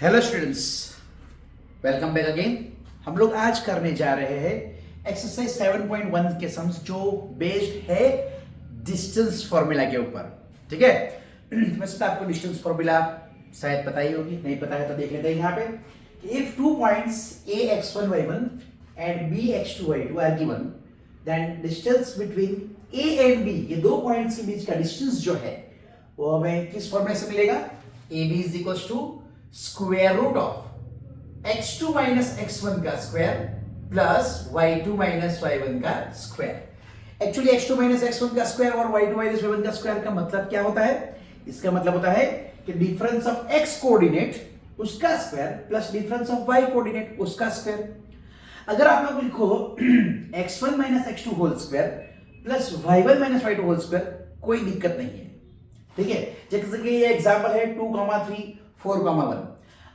Hello students, welcome back again. हम लोग आज करने जा रहे हैं एक्सरसाइज 7.1 के सम्स जो बेस्ड है डिस्टेंस फॉर्मूला के ऊपर। ठीक है, वैसे तो आपको डिस्टेंस फॉर्मूला शायद पता ही होगी, नहीं पता है तो देख लेते हैं यहाँ पे। If 2 points a x1 y1 and b x2 y2 are given, then distance between a and b, ये दो पॉइंट्स के बीच का डिस्टेंस जो है वो हमें किस फॉर्मूले से मिलेगा? ab is equals to square root of x2 minus x1 का square plus y2 minus y1 का square. Actually x2 minus x1 का स्क्वायर और y2 माइनस y1 का स्क्वायर का मतलब क्या होता है? इसका मतलब होता है कि डिफरेंस ऑफ x कोऑर्डिनेट उसका square plus difference of y coordinate उसका स्क्वायर। अगर आप लोग लिखो x1 minus x2 whole square plus y1 minus y2 whole square, कोई दिक्कत नहीं है। ठीक है, जैसे कि ये एग्जांपल है 2, 3, 4, 1।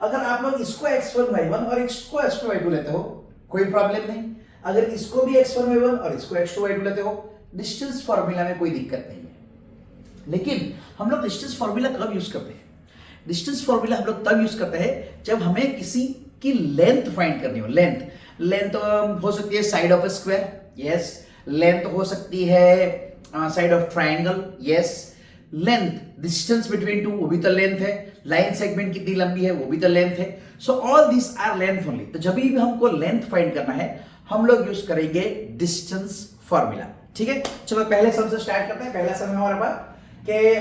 अगर आप लोग इसको x1 y1 और इसको x2 y2 लेते हो, कोई प्रॉब्लम नहीं। अगर इसको भी x1 y1 और इसको x2 y2 लेते हो, डिस्टेंस फॉर्मूला में कोई दिक्कत नहीं है। लेकिन हम लोग डिस्टेंस फॉर्मूला कब यूज करते हैं? डिस्टेंस फॉर्मूला हम लोग तब यूज करते हैं जब हमें किसी की लेंथ फाइंड करनी हो। लेंथ हो सकती है side of A square, yes. Length हो सकती है side of triangle, yes. Length distance between two, वो भी तो लेंथ है। लाइन सेगमेंट कितनी लंबी है, वो भी तो लेंथ है। So all this are length only. तो जब भी हमको लेंथ फाइंड करना है, हम लोग यूज करेंगे डिस्टेंस फॉर्मूला। ठीक है, चलो पहले सम से स्टार्ट करते हैं। पहला सम है हमारे पास कि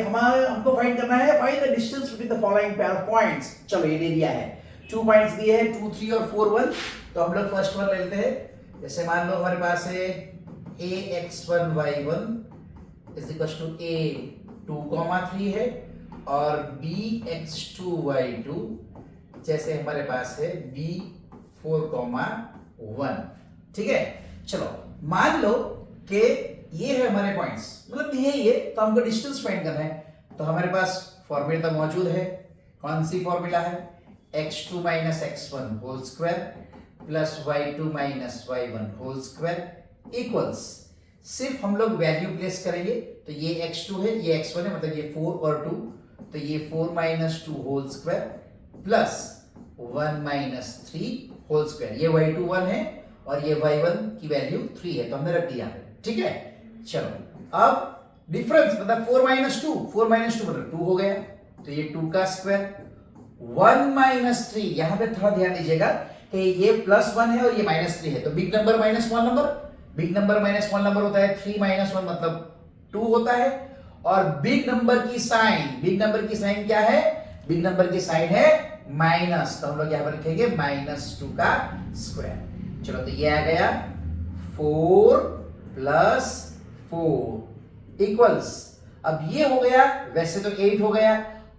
हमको फाइंड करना है, find the distance between the following pair of points. चलो ये दे दिया है, 2 पॉइंट्स दिए हैं, 2, 3 और 4, 1। तो हम लोग फर्स्ट वन ले लेते हैं। जैसे मान लो हमारे पास है ax1 y1 is equal to a2, 3 है और bx2 y2 जैसे हमारे पास है b4, 1। ठीक है, चलो मान लो कि ये है हमारे पॉइंट्स, मतलब ये ही है। तो हमको डिस्टेंस फाइंड करना है, तो हमारे पास फॉर्मूला तो मौजूद है। कौन सी फॉर्मूला है? x2 minus x1 whole square plus y2 minus y1 whole square equals, सिर्फ हम लोग वैल्यू प्लेस करेंगे। तो ये x2 है, ये x1 है, मतलब ये 4 और 2, तो ये 4 minus 2 whole square plus 1 minus 3 whole square. ये y2 1 है और ये y1 की वैल्यू 3 है, तो हमने रख दिया है। ठीक है, चलो अब डिफरेंस मतलब 4 माइनस 2 मतलब 2 हो गया, तो ये 2 का स्क्वायर 1 माइनस 3। यहां पे थोड़ा ध्यान दीजिएगा कि ये प्लस 1 है और ये माइनस 3 है, तो big number minus small number, big number minus small number होता है 3 माइनस 1 मतलब 2 होता है। और बिग नंबर की साइन क्या है? बिग नंबर की साइन है माइनस, तो हम लोग यहां पर लिखेंगे -2 का स्क्वायर। चलो तो ये आ गया 4 प्लस 4 इक्वल्स, अब ये हो गया, वैसे तो 8 हो गया,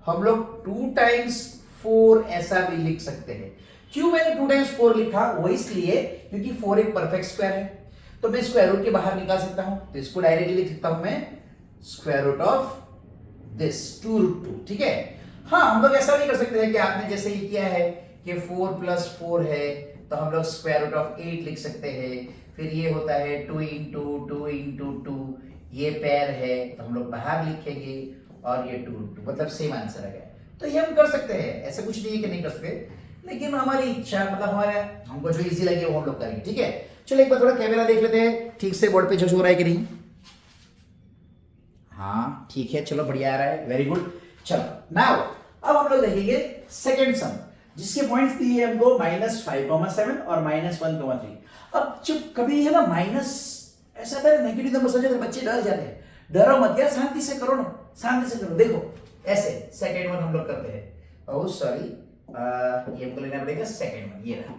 हम लोग 2 टाइम्स 4 ऐसा भी लिख सकते हैं। क्यों मैंने 2 टाइम्स 4 लिखा? वो इसलिए क्योंकि 4 एक परफेक्ट स्क्वायर है, तो मैं स्क्वायर रूट के बाहर निकाल सकता हूं। तो इसको डायरेक्टली लिख सकता हूं मैं स्क्वायर रूट ऑफ दिस 2√2। ठीक है, हाँ हम लोग ऐसा नहीं कर सकते हैं कि आपने जैसे ये किया है कि 4 प्लस 4 है, तो हम लोग स्क्वायर रूट ऑफ 8 लिख सकते हैं। फिर ये होता है 2 इंटू 2 इंटू 2, ये पैर है तो हम लोग बाहर लिखेंगे और ये 2√2, मतलब सेम आंसर आ गया। तो ये हम कर सकते हैं, ऐसा कुछ नहीं है कि नहीं कर सकते, लेकिन हमारी इच्छा मतलब हमारे हमको जो इजी लगे वो हम लोग करेंगे। ठीक है, चलो एक बार थोड़ा कैमरा देख लेते हैं ठीक से, बोर्ड पे जो हो रहा है कि नहीं। हाँ ठीक है, चलो बढ़िया आ रहा है, वेरी गुड। चलो नाउ अब हम लोग देखेंगे सेकंड सम, जिसके पॉइंट्स दिए हमको -5, 7 और -1, 3। अब जब कभी है ना माइनस ऐसा है नेगेटिव नंबर समझे तो बच्चे डर जाते हैं। डरो मत यार, शांति से करो ना, शांति से करो। देखो ऐसे सेकंड वन हम लोग करते हैं। ओह सॉरी, ये हमको लेना पड़ेगा सेकंड वन, ये रहा।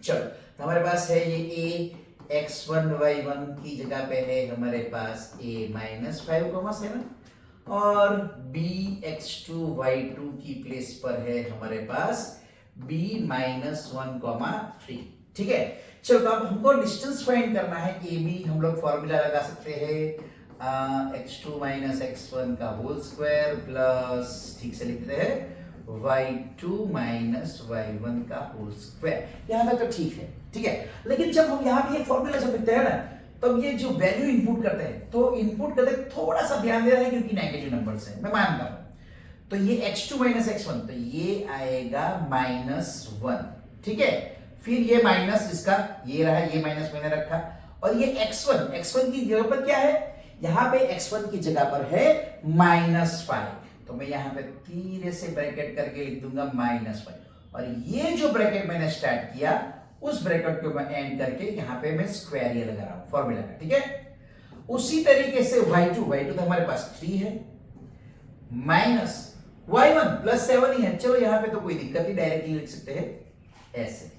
चलो तो हमारे पास है ये ax1 y1 की जगह पे है हमारे पास a-5, 7 और bx2 y2 की प्लेस पर है हमारे पास b-1, 3। ठीक है, चलो तो अब हमको डिस्टेंस फाइंड करना है। ab हम लोग फॉर्मूला लगा सकते हैं x2 माइनस x1 का होल स्क्वायर प्लस, ठीक से लिखते हैं, y2 माइनस y1 का होल स्क्वायर। यहां तक तो ठीक है। ठीक है, लेकिन जब हम यहाँ पे ये फॉर्मूला जब लिखते हैं ना, तब ये जो वैल्यू इनपुट करते हैं, तो इनपुट करते थोड़ा सा ध्यान दे रहे हैं क्योंकि नेगेटिव नंबर्स है, मैं मानता हूं। तो ये x2 माइनस x1, तो ये आएगा -1, ठीक है। फिर ये माइनस इसका ये रहा, ये माइनस मैंने रखा, और ये x1 की जगह पर क्या है, यहां पे x1 की जगह पर है -5, तो मैं यहां पे धीरे से ब्रैकेट करके लिख दूंगा -5, और ये जो ब्रैकेट मैंने स्टार्ट किया उस ब्रैकेट को मैं एंड करके यहां पे मैं स्क्वायर ये लगा रहा हूं फॉर्मूला का, ठीक है। उसी तरीके से y2 तो हमारे पास 3 है, माइनस y1 प्लस 7 ही है, चलो यहां पे तो कोई दिक्कत नहीं, डायरेक्टली लिख सकते हैं ऐसे।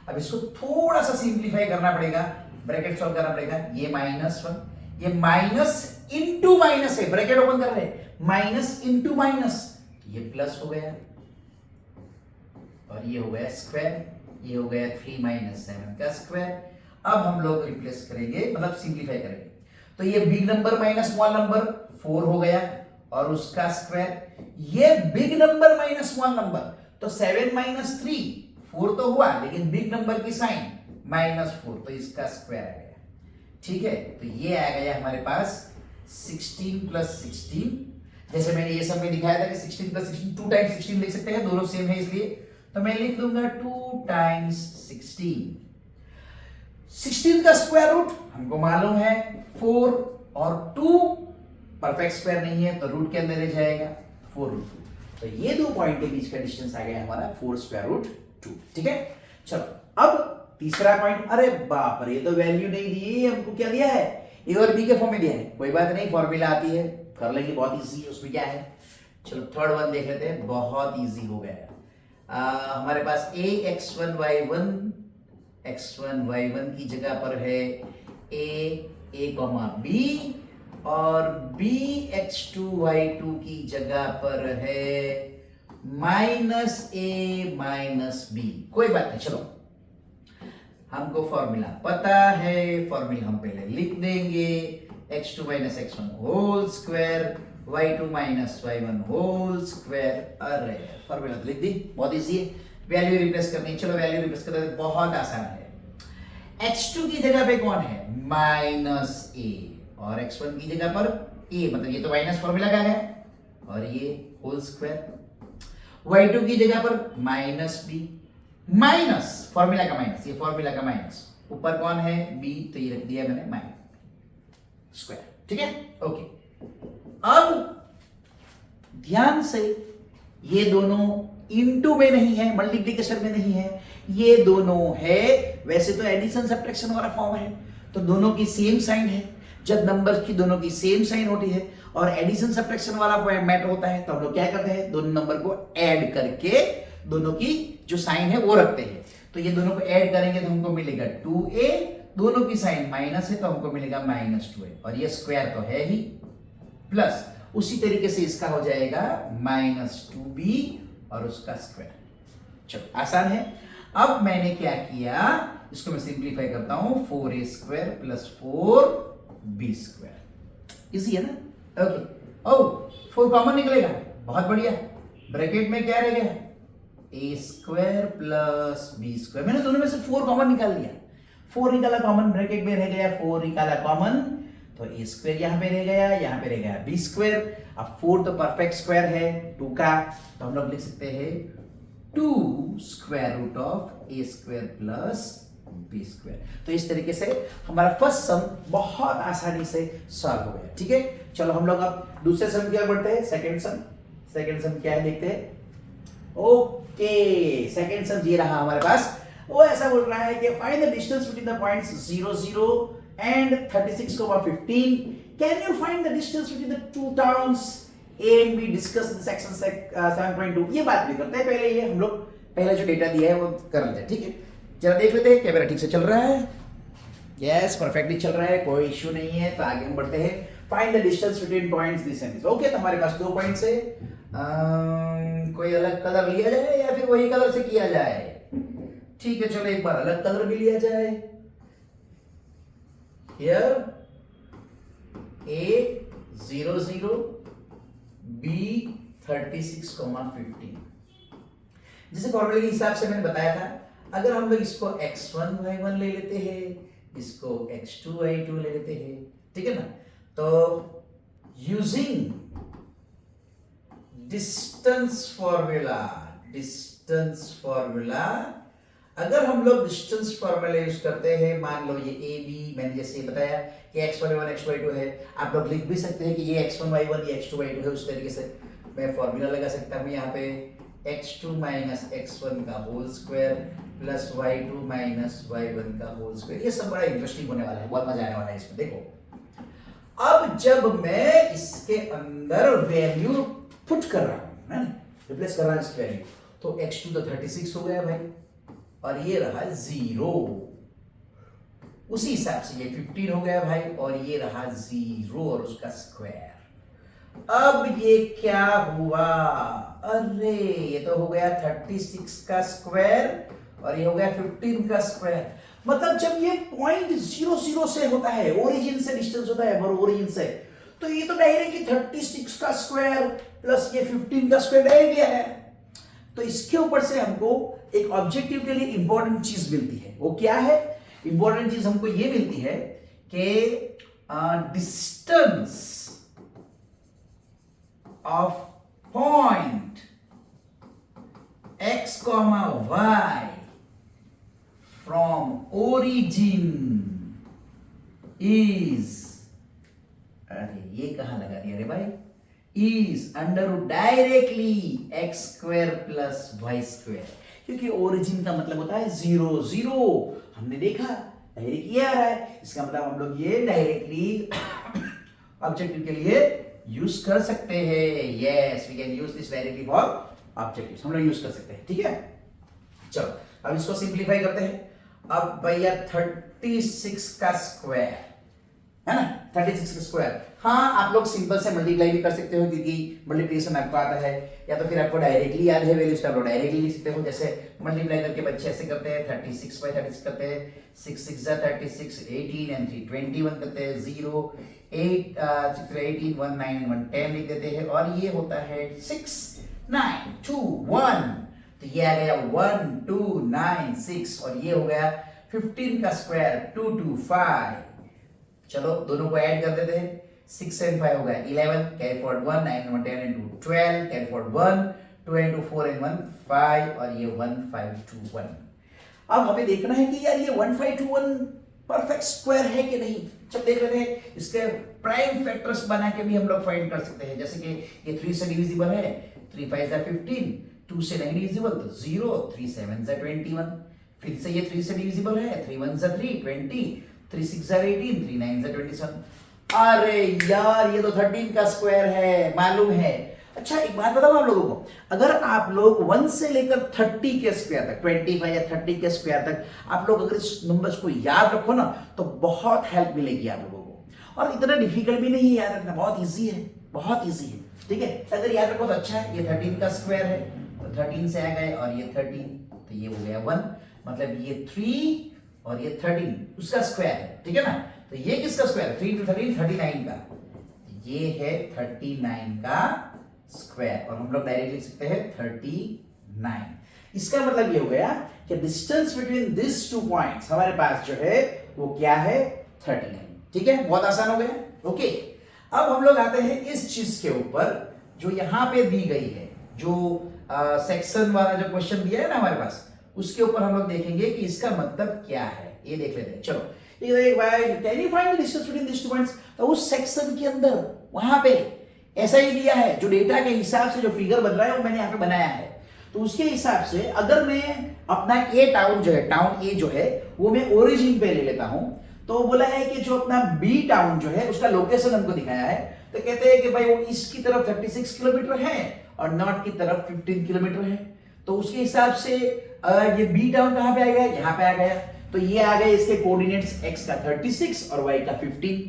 अब इसको थोड़ा सा सिंप्लीफाई करना पड़ेगा, ब्रैकेट सॉल्व करना पड़ेगा, ये -1, ये माइनस इंटू माइनस है, ब्रैकेट ओपन कर रहे हैं, माइनस इंटू माइनस, ये प्लस हो गया, और ये हो गया स्क्वायर, ये हो गया 3 - 7 का स्क्वायर। अब हम लोग रिप्लेस करेंगे, मतलब सिंप्लीफाई करेंगे, तो ये big number minus small number 4 हो गया, और उसका स्क्वायर, ये big number minus small number, तो 7 - 3 4 तो हुआ, लेकिन बिग नंबर की साइन -4, तो इसका स्क्वायर आ गया, ठीक है। तो ये आ गया हमारे पास 16 + 16, जैसे मैंने ये सब में दिखाया था कि 16 + 16 2 टाइम्स 16 लिख सकते हैं, दोनों सेम है इसलिए, तो मैं लिख दूंगा 2 टाइम्स 16। 16 का स्क्वायर रूट हमको मालूम है 4, और 2 परफेक्ट स्क्वायर नहीं है तो रूट के अंदर रह जाएगा 4√2, तो ये दो पॉइंट के बीच का डिस्टेंस आ गया हमारा 4√2, ठीक है। चलो अब तीसरा पॉइंट, अरे बाप रे, ये तो वैल्यू नहीं दी, हमको क्या दिया है, ए और बी के फॉर्म में दिया है, कोई बात नहीं, फॉर्मूला आती है, कर लेंगे, बहुत इजी है, उसमें क्या है। चलो थर्ड वन देख लेते हैं, बहुत इजी हो गया। हमारे पास x1 y1 की जगह पर है a, b, और b x2 y2 की जगह पर है -a - b, कोई बात नहीं। चलो हमको फॉर्मूला पता है, फॉर्मूला हम पहले लिख देंगे, x2 - x1 whole square, y2 - y1 whole square, अरे फॉर्मूला तो लिख दी, बहुत इजी है, वैल्यू रिप्लेस करनी है। चलो वैल्यू रिप्लेस करते हैं, बहुत आसान है। x2 की जगह पे कौन है, -a, और x1 की जगह पर a, मतलब ये तो माइनस फॉर्मूला का है, और ये होल स्क्वायर, y2 की जगह पर -b, माइनस फॉर्मूला का माइनस, ये फॉर्मूला का माइनस, ऊपर कौन है b, तो ये रख दिया मैंने माइनस स्क्वायर, ठीक है, ओके। अब ध्यान से, ये दोनों इनटू में नहीं है, मल्टीप्लिकेशन में नहीं है, ये दोनों है, वैसे तो एडिशन सब्ट्रैक्शन वाला फॉर्म है, तो दोनों की सेम साइन है, जब नंबर्स की दोनों की सेम साइन होती है और एडिशन सब्ट्रैक्शन वाला मैटर होता है, तो हम लोग क्या करते हैं, दोनों नंबर को ऐड करके दोनों की जो साइन है वो रखते हैं, तो ये दोनों को ऐड करेंगे तो हमको मिलेगा 2a, दोनों की साइन माइनस है तो हमको मिलेगा -2a, और ये स्क्वायर तो है ही, प्लस उसी तरीके से इसका हो जाएगा -2b और उसका स्क्वायर। चलो आसान है। अब मैंने क्या किया, इसको मैं सिंप्लीफाई करता हूं, 4a² + 4b², इजी है ना, ओके। ओ 4 कॉमन निकलेगा, बहुत बढ़िया, ब्रैकेट में क्या रह गया, a² + b², मैंने दोनों में से 4 कॉमन निकाल लिया, 4 निकाला कॉमन, ब्रैकेट में रह गया 4 निकाला कॉमन, तो a² यहां पे रह गया, यहां पे रह गया b²। अब 4 तो परफेक्ट स्क्वायर है 2 का, तो हम लोग लिख सकते हैं 2 √a² + b²। तो इस तरीके से हमारा फर्स्ट सम बहुत आसानी से सॉल्व हो गया, ठीक है। चलो हम लोग अब दूसरे सम की ओर बढ़ते हैं, सेकंड सम क्या है देखते हैं। ओके, सेकंड सम ये रहा हमारे पास, वो ऐसा बोल रहा है कि find the distance between the points 0, 0 and 36,15. Can you find the distance between the two towns A and B discussed in section 7.2? ये बात भी करते हैं, पहले ये हम लोग पहले जो डेटा दिया है वो कर लेते हैं, ठीक है। जरा देख लेते हैं कैमरा ठीक से चल रहा है, यस परफेक्टली चल रहा है, कोई इश्यू नहीं है, तो आगे हम बढ़ते हैं। Find the distance between points this and this. Okay, तो हमारे पास 2 पॉइंट्स है, कोई अलग कलर लिया जाए या फिर वही कलर से किया जाए, ठीक है, चलो एक बार अलग कलर भी लिया जाए। Here A 0, 0, B 36,15। जैसे फॉर्मूले के हिसाब से मैंने बताया था, अगर हम लोग इसको x1 y1 ले लेते हैं, इसको x2 y2 ले लेते हैं, ठीक है ना, तो using distance formula, distance formula, अगर हम लोग डिस्टेंस फॉर्मूला यूज करते हैं, मान लो ये ए बी, मैंने जैसे बताया कि x1y1 x2y2 है, आप लोग लिख भी सकते हैं कि ये x1y1 ये x2y2 है, उस तरीके से मैं फॉर्मूला लगा सकता हूँ यहाँ पे x2 माइनस x1 का whole square plus y2 minus y1 का होल स्क्वायर। ये सब बड़ा इंटरेस्टिंग होने वाला है, बहुत मजा आने वाला है इसमें। देखो अब जब मैं इसके अंदर वैल्यू पुट कर रहा हूं, है ना, रिप्लेस कर रहा हूं इसकी वैल्यू, तो x2 तो 36 हो गया भाई, और ये रहा 0, उसी हिसाब से ये 15 हो गया भाई, और ये रहा 0 और उसका स्क्वायर। अब ये क्या हुआ, अरे ये तो हो गया 36 का स्क्वायर और ये हो गया 15 का स्क्वायर। मतलब जब ये पॉइंट 0 से होता है, ओरिजिन से डिस्टेंस होता है और ओरिजिन से, तो ये तो डायरेक्टली 36 का स्क्वायर प्लस ये 15 का स्क्वायर डायरेक्टली आया। तो इसके ऊपर से हमको एक ऑब्जेक्टिव के लिए इंपॉर्टेंट चीज मिलती है। वो क्या है? इंपॉर्टेंट चीज हमको ये मिलती है कि distance of point x comma y from origin is, अरे ये कहां लगा दिया रे भाई, is under root directly x square plus y square, क्योंकि ओरिजिन का मतलब होता है 0 0, हमने देखा डायरेक्ट ये आ रहा है, इसका मतलब हम लोग ये डायरेक्टली ऑब्जेक्टिव के लिए यूज कर सकते हैं। Yes, we can use this directly for objectives, हम लोग यूज कर सकते हैं। ठीक है, चलो अब इसको सिंपलीफाई करते हैं। अब भैया 36 का स्क्वायर है ना, 36 का स्क्वायर, हाँ आप लोग सिंपल से मल्टीप्लाई भी कर सकते हो क्योंकि मल्टीप्लिकेशन आपको आता है, या तो फिर आपको डायरेक्टली याद है वैल्यूज, आप लोग डायरेक्टली लिख सकते हो। जैसे मल्टीप्लाई करके बच्चे ऐसे करते हैं, 36 बाय 36 करते हैं, 6 6 जा 36, 18 एंड 3 21 करते हैं, 0 8 6 18 1 9 1 10 लिख देते हैं, और ये होता है 6 9 2 1, तो ये आ गया 1 2 9 6, और ये हो गया 15 का स्क्वायर 2 2 5। चलो दोनों को ऐड कर देते हैं, 6 and 5 हो गया 11, carry forward 1 9 1 10 and 2 12, carry forward 1 2 and 2 4 and 1 5, और ये 1 5 2 1। अब हमें देखना है कि यार ये 1 5 2 1 परफेक्ट स्क्वायर है कि नहीं। चल देख लेते हैं, इसके प्राइम फैक्टर्स बना के भी हम लोग फाइंड कर सकते हैं। जैसे कि ये 3 से डिविजिबल है, 3 5 जा 15, 2 से नहीं डिविजिबल तो 0, 3 7 जा 21, फिर से ये 3 से डिविजिबल है, 3 1 जा 3 20, 3 6 जा 18, 3 9 जा 27। अरे यार ये तो 13 का स्क्वायर है, मालूम है। अच्छा एक बात बताऊं आप लोगों को, अगर आप लोग 1 से लेकर 30 के स्क्वायर तक, 25 या 30 के स्क्वायर तक आप लोग अगर इस नंबर्स को याद रखो ना, तो बहुत हेल्प मिलेगी आप लोगों को। और इतना डिफिकल्ट भी नहीं है याद रखना, बहुत इजी है, बहुत इजी है। ठीक है, अगर याद रखो तो अच्छा है। ये 13 का स्क्वायर है तो 13 से आ गए, और ये 13 तो ये हो गया 1, मतलब ये 3 और ये 13 उसका स्क्वायर है। ठीक है ना, तो ये किसका स्क्वायर? 3 to 13 39 का, ये है 39 का स्क्वायर, और हम लोग डायरेक्ट लिख सकते हैं 39। इसका मतलब ये हो गया कि distance between this two points हमारे पास जो है वो क्या है? 39। ठीक है, बहुत आसान हो गया। ओके, अब हम लोग आते हैं इस चीज के ऊपर जो यहां पे दी गई है, जो सेक्शन वाला जो क्वेश्चन दिया है ना हमारे पास, उसके ऊपर हम लोग देखेंगे कि इसका मतलब क्या है। ये देख लेते हैं। चलो एक बार can you find the distance between this two points, तो उस सेक्शन के अंदर वहां पे ऐसा ही दिया है, जो डेटा के हिसाब से जो फिगर बन रहा है वो मैंने यहाँ पे बनाया है। तो उसके हिसाब से अगर मैं अपना ए टाउन जो है, टाउन ए जो है वो मैं ओरिजिन पे ले लेता हूं, तो बोला है कि जो अपना बी टाउन जो है उसका लोकेशन हमको दिखाया है, तो कहते हैं कि भाई वो ईस्ट की तरफ 36 किलोमीटर है और नॉर्थ की तरफ 15 किलोमीटर है। तो उसके हिसाब से ये बी टाउन कहां पे आ गया? यहाँ पे आ गया। तो ये आ गए इसके कोऑर्डिनेट्स, x का 36 और y का 15।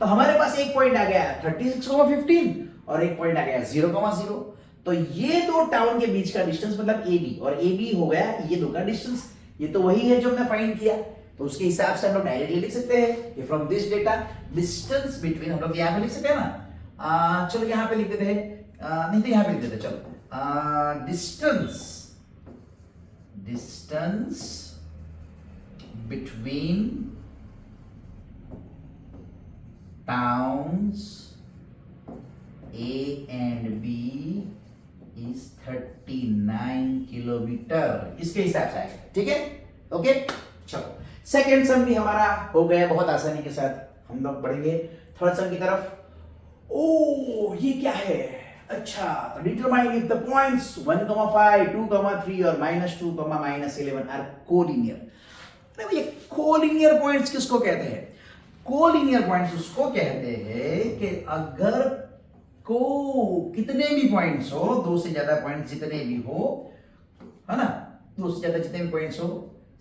तो हमारे पास एक पॉइंट आ गया 36,15 और एक पॉइंट आ गया 0,0। तो ये दो टाउन के बीच का डिस्टेंस मतलब AB, और AB हो गया ये दो का डिस्टेंस। ये तो वही है जो हमने फाइंड किया। तो उसके हिसाब से हम लोग डायरेक्टली लिख सकते हैं कि from this data distance between, हम लोग यहां पे लिख सकते हैं ना, चलो यहां पे लिख देते हैं, नहीं तो यहां पे लिख देते हैं। चलो distance between towns A and B is 39 kilometre, इसके हिसाब से आएगा। ठीक है, ओके। चलो सेकेंड सम भी हमारा हो गया बहुत आसानी के साथ। हम लोग बढ़ेंगे थर्ड सम की तरफ। ओ ये क्या है, अच्छा, तो डिटरमाइन इफ द पॉइंट्स 1,5, 2,3 और -2, -11 आर कोलिनियर। अरे ये कोलिनियर पॉइंट्स किसको कहते हैं? कोलिनियर पॉइंट्स उसको कहते हैं कि अगर को कितने भी पॉइंट्स हो, दो से ज्यादा पॉइंट्स जितने भी हो, है ना, दो से ज्यादा जितने भी पॉइंट्स हो,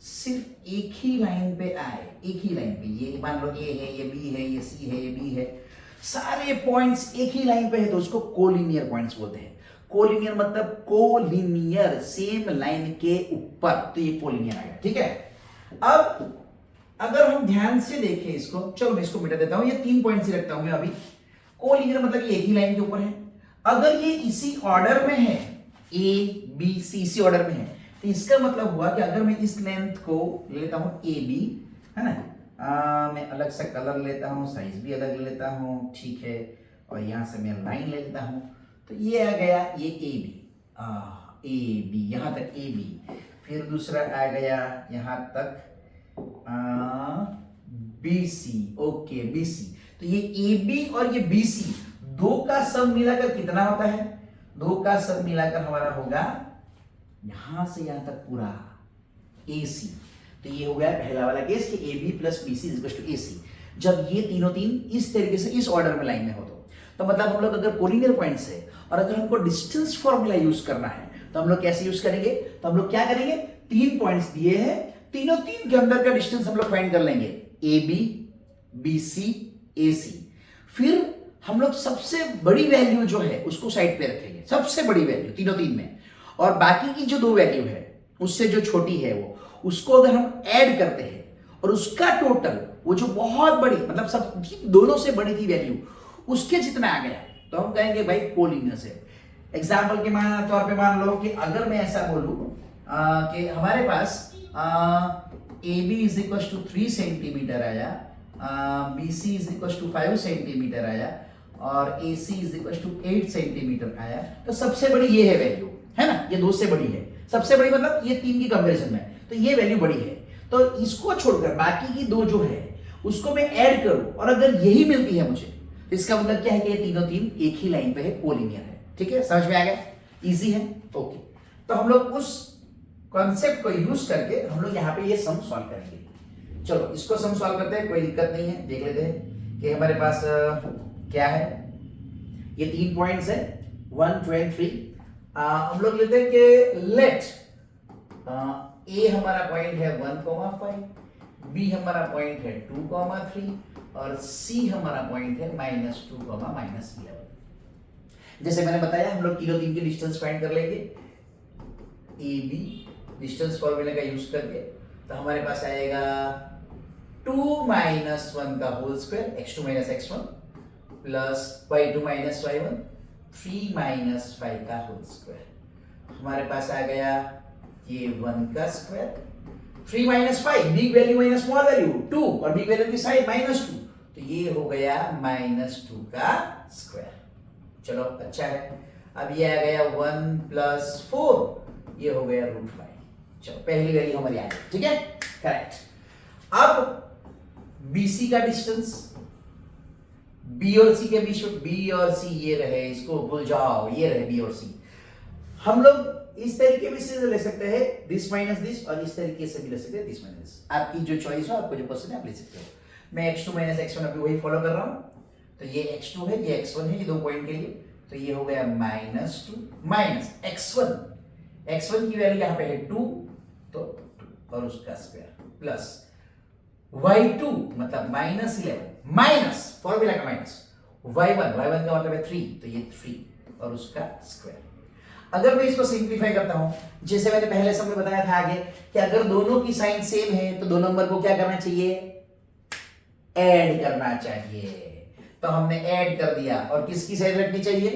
सिर्फ एक ही लाइन पे आए, एक ही लाइन पे, ये मान लो ए है, ये बी है, ये सी है, ये डी है, सारे पॉइंट्स एक ही लाइन पे है, तो उसको कोलिनियर पॉइंट्स बोलते हैं। कोलिनियर मतलब कोलिनियर, सेम लाइन के ऊपर, तो ये कोलिनियर आएगा। ठीक है, अब अगर हम ध्यान से देखें इसको, चलो मैं इसको मिटा देता हूं, ये 3 पॉइंट्स ही रखता हूं मैं अभी। कोलिनियर मतलब ये एक ही लाइन के ऊपर है। अगर ये इसी ऑर्डर में है, ए बी सी इसी ऑर्डर में है, तो इसका मतलब हुआ कि अगर मैं इस लेंथ को ले लेता हूं ए बी, है ना, मैं अलग से कलर लेता हूं, साइज भी अलग लेता हूं, ठीक है, और यहां से मैं लाइन ले लेता हूं, तो ये आ गया ये ए बी, यहां तक ए बी, फिर दूसरा आ गया यहां तक B C, okay B C. तो ये ए बी और ये बी सी दो का सम मिलाकर कितना होता है? दो का सम मिलाकर हमारा होगा यहां से यहां तक पूरा ए सी। तो ये हो गया पहला वाला केस कि A B plus B C is equal to A C. जब ये तीनों तीन इस तरीके से इस ऑर्डर में लाइन में हो तो मतलब हम लोग अगर कोलिनियर पॉइंट्स है और अगर हमको डिस्टेंस फॉर्मूला यूज करना है तो हम लोग कैसे यूज करेंगे? तो हम लोग क्या करेंगे, 3 पॉइंट्स दिए हैं, तीनों तीन के अंदर का डिस्टेंस हम लोग फाइंड कर लेंगे, ए बी बी सी ए सी। फिर हम लोग सबसे बड़ी वैल्यू जो है उसको साइड पे रखेंगे, सबसे बड़ी वैल्यू तीनों तीन में, और बाकी की जो 2 वैल्यू है उससे जो छोटी है वो, उसको अगर हम ऐड करते हैं और उसका टोटल वो जो बहुत बड़ी मतलब सब दोनों से बड़ी थी वैल्यू उसके जितना आ गया तो हम कहेंगे भाई कोलिनियर है। एग्जाम्पल के तौर पे मान लो कि अगर मैं ऐसा बोलूं कि हमारे पास A B is equal to 3 centimetre आया, B C is equal to 5 centimetre आया और A C is equal to 8 centimetre आया, तो सबसे बड़ी ये है वैल्यू, है ना, ये 2 से बड़ी है, सबसे बड़ी मतलब ये 3 की कंपैरिजन में, तो ये वैल्यू बड़ी है। तो इसको छोड़कर बाकी की 2 जो है उसको मैं ऐड करूं और अगर यही मिलती है मुझे, इसका मतलब क्या है कि ये तीनों तीन एक ही लाइन पे है, कोलिनियर है। ठीक है, समझ में आ गया, इजी है, ओके। तो हम लोग उस कॉन्सेप्ट को यूज करके हम लोग यहाँ पे ये सम सॉल्व करेंगे। चलो इसको सम सॉल्व करते हैं, कोई दिक्कत नहीं है, देख लेते हैं कि हमारे पास क्या है। ये 3 पॉइंट्स है 1 2 एंड 3। हम लोग लेते हैं कि लेट ए हमारा पॉइंट है 1,5, बी हमारा पॉइंट है 2,3 और सी हमारा पॉइंट है -2, -11। जैसे मैंने बताया हम लोग तीनों तीन के डिस्टेंस फाइंड कर लेंगे ए बी डिस्टेंस फॉर्मूला का यूज करके, तो हमारे पास आएगा 2 - 1 का whole square, x2 - x1 plus y2 - y1, 3 - 5 का होल स्क्वायर। हमारे पास आ गया ये 1 का square, 3 - 5 big value minus small value 2 और बिग वैल्यू की साइड -2, तो ये हो गया -2 का स्क्वायर। चलो अच्छा है। अब ये आ गया 1 + 4, ये हो गया √5। चलो पहली वैल्यू हमारी आ गई, ठीक है, करेक्ट। अब BC का डिस्टेंस, B और C के बीच में, B और C ये रहे, इसको भूल जाओ, ये रहे B और C। हम लोग इस तरीके भी से ले सकते हैं, दिस माइनस दिस, और इस तरीके से भी ले सकते हैं, दिस माइनस दिस। आपकी जो चॉइस हो, आपको जो पसंद है आप ले सकते हो। मैं x2 - x1 अभी वही फॉलो कर रहा हूं, तो ये x2 है, ये x1 है, ये 2 पॉइंट के लिए, तो ये हो गया -2 माइनस x1, x1 की वैल्यू यहाँ पे है 2, तो 2 और उसका स्क्वायर प्लस y2 मतलब -11 माइनस फॉर्मूला का माइनस y1 का मतलब है 3, तो ये 3 और उसका स्क्वायर। अगर मैं इसको सिंप्लीफाई करता हूं, जैसे मैंने पहले समय बताया था आगे कि अगर दोनों की साइन सेम है तो 2 नंबर को क्या करना चाहिए? ऐड करना चाहिए। तो हमने ऐड कर दिया, और किसकी साइड रखनी चाहिए?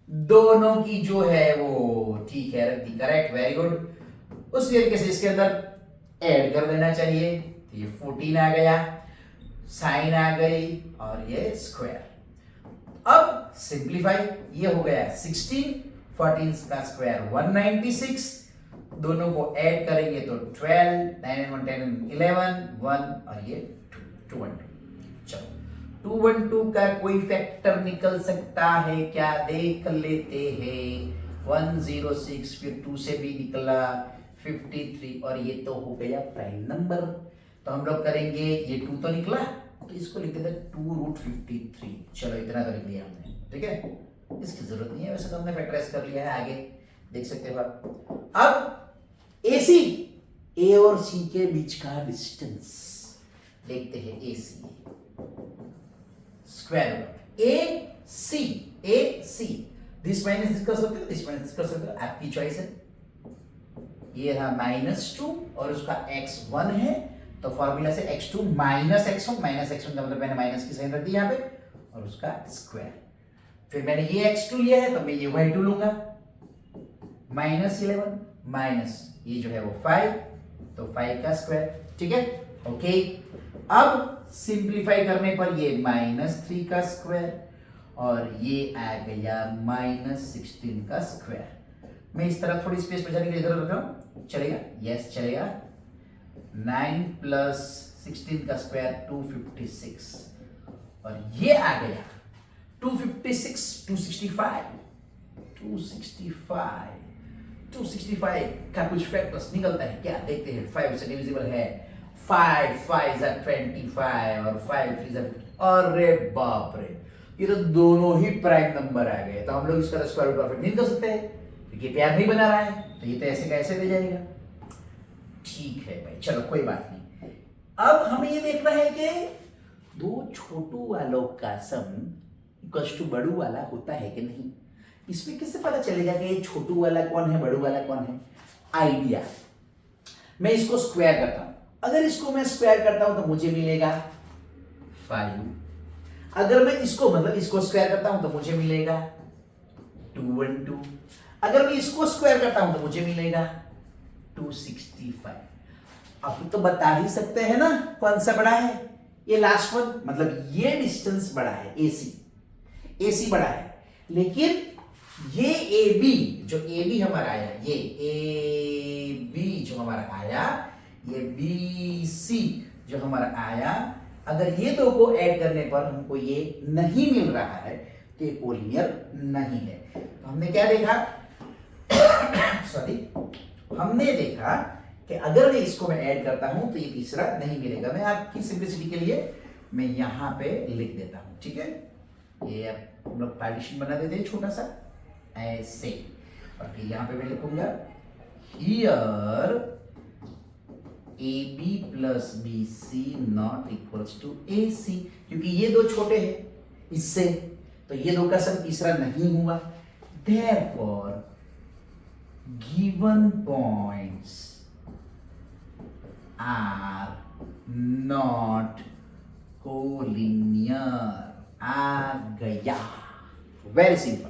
दोनों की जो है वो, ठीक है, रख दी, करेक्ट, वेरी गुड। उस तरीके से इसके अंदर ऐड कर देना चाहिए, तो ये 14 आ गया, साइन आ गई और ये स्क्वायर। अब सिंप्लीफाई, ये हो गया 16, 14 का स्क्वायर 196, दोनों को ऐड करेंगे तो 12, 9 and 1 10 and 11, 1 और ये 212। चलो 212 का कोई फैक्टर निकल सकता है क्या, देख लेते हैं। 106, फिर 2 से भी निकला 53 और ये तो हो गया प्राइम नंबर। तो हम लोग करेंगे, ये 2 तो निकला तो इसको लिख देते 2√53। चलो इतना तो लिख लिया हमने, ठीक है, इसकी जरूरत नहीं है, वैसे तो हमने फैक्टराइज कर लिया है, आगे देख सकते हो आप। अब AC, A और C के बीच का डिस्टेंस देखते हैं। AC square AC this minus this कर सकते हो, दिस माइनस दिस कर सकते हो, आपकी चॉइस है। ये रहा -2 और उसका x1 है, तो फॉर्मूला से x2 माइनस x1 का मतलब मैंने माइनस की साइन रख दी यहाँ पे, और उसका स्क्वायर। फिर मैंने ये x2 लिया है तो मैं ये y2 लूंगा, -11 माइनस ये जो है वो 5, तो 5 का स्क्वायर, ठीक है, ओके। अब सिंप्लीफाई करने पर ये -3 का स्क्वायर और ये आ गया -16 का स्क्वायर। मैं इस तरफ थोड़ी स्पेस बचाने के लिए इधर रख रहा हूं, चलेगा? यस चलेगा। 9 + 16 का स्क्वायर 256 और ये आ गया 256, 265 का कुछ फैक्टर्स निकलता है क्या, देखते हैं। 5 से डिविजिबल है, 5 5 are 25 और 5 3 are 50। अरे बाप रे, ये तो दोनों ही प्राइम नंबर आ गए। तो हम लोग इसका स्क्वायर रूट परफेक्ट नहीं कर सकते हैं क्योंकि प्यार नहीं बना रहा है, तो ये तो ऐसे कैसे दे जाएगा। ठीक है भाई, चलो कोई बात नहीं। अब हमें ये देखना है कि दो छोटू वालों का सम इक्वल्स टू बड़ू वाला होता है कि नहीं। इसमें किससे पता चलेगा कि ये छोटू वाला कौन है, बड़ू वाला कौन है? आइडिया, मैं इसको स्क्वायर करता हूं, अगर इसको मैं स्क्वायर करता हूं तो मुझे मिलेगा 5। अगर मैं इसको मतलब इसको स्क्वायर करता हूं तो मुझे मिलेगा 212। अगर मैं इसको स्क्वायर करता हूं तो मुझे मिलेगा 265। अब तो बता ही सकते हैं ना कौन सा बड़ा है, ये लास्ट वन, मतलब ये डिस्टेंस बड़ा है, AC बड़ा है। लेकिन ये AB जो AB हमारा आया, ये AB जो हमारा आया, ये BC जो हमारा आया, अगर ये दो को ऐड करने पर हमको ये नहीं मिल रहा है तो ये कोलिनियर नहीं है। तो हमने क्या देखा सॉरी, हमने देखा कि अगर मैं इसको मैं ऐड करता हूं तो ये तीसरा नहीं मिलेगा। मैं आपकी सिंपलिसिटी के लिए मैं यहां पे लिख देता हूं, ठीक है। ये हम लोग पार्टीशन बना देते हैं छोटा सा ऐसे, और फिर यहां पे मैं लिखूंगा here AB + BC not equals to AC, क्योंकि ये दो छोटे हैं इससे, तो ये दो का सम तीसरा नहीं हुआ। Therefore given points are not collinear। आ गया, वेरी सिंपल,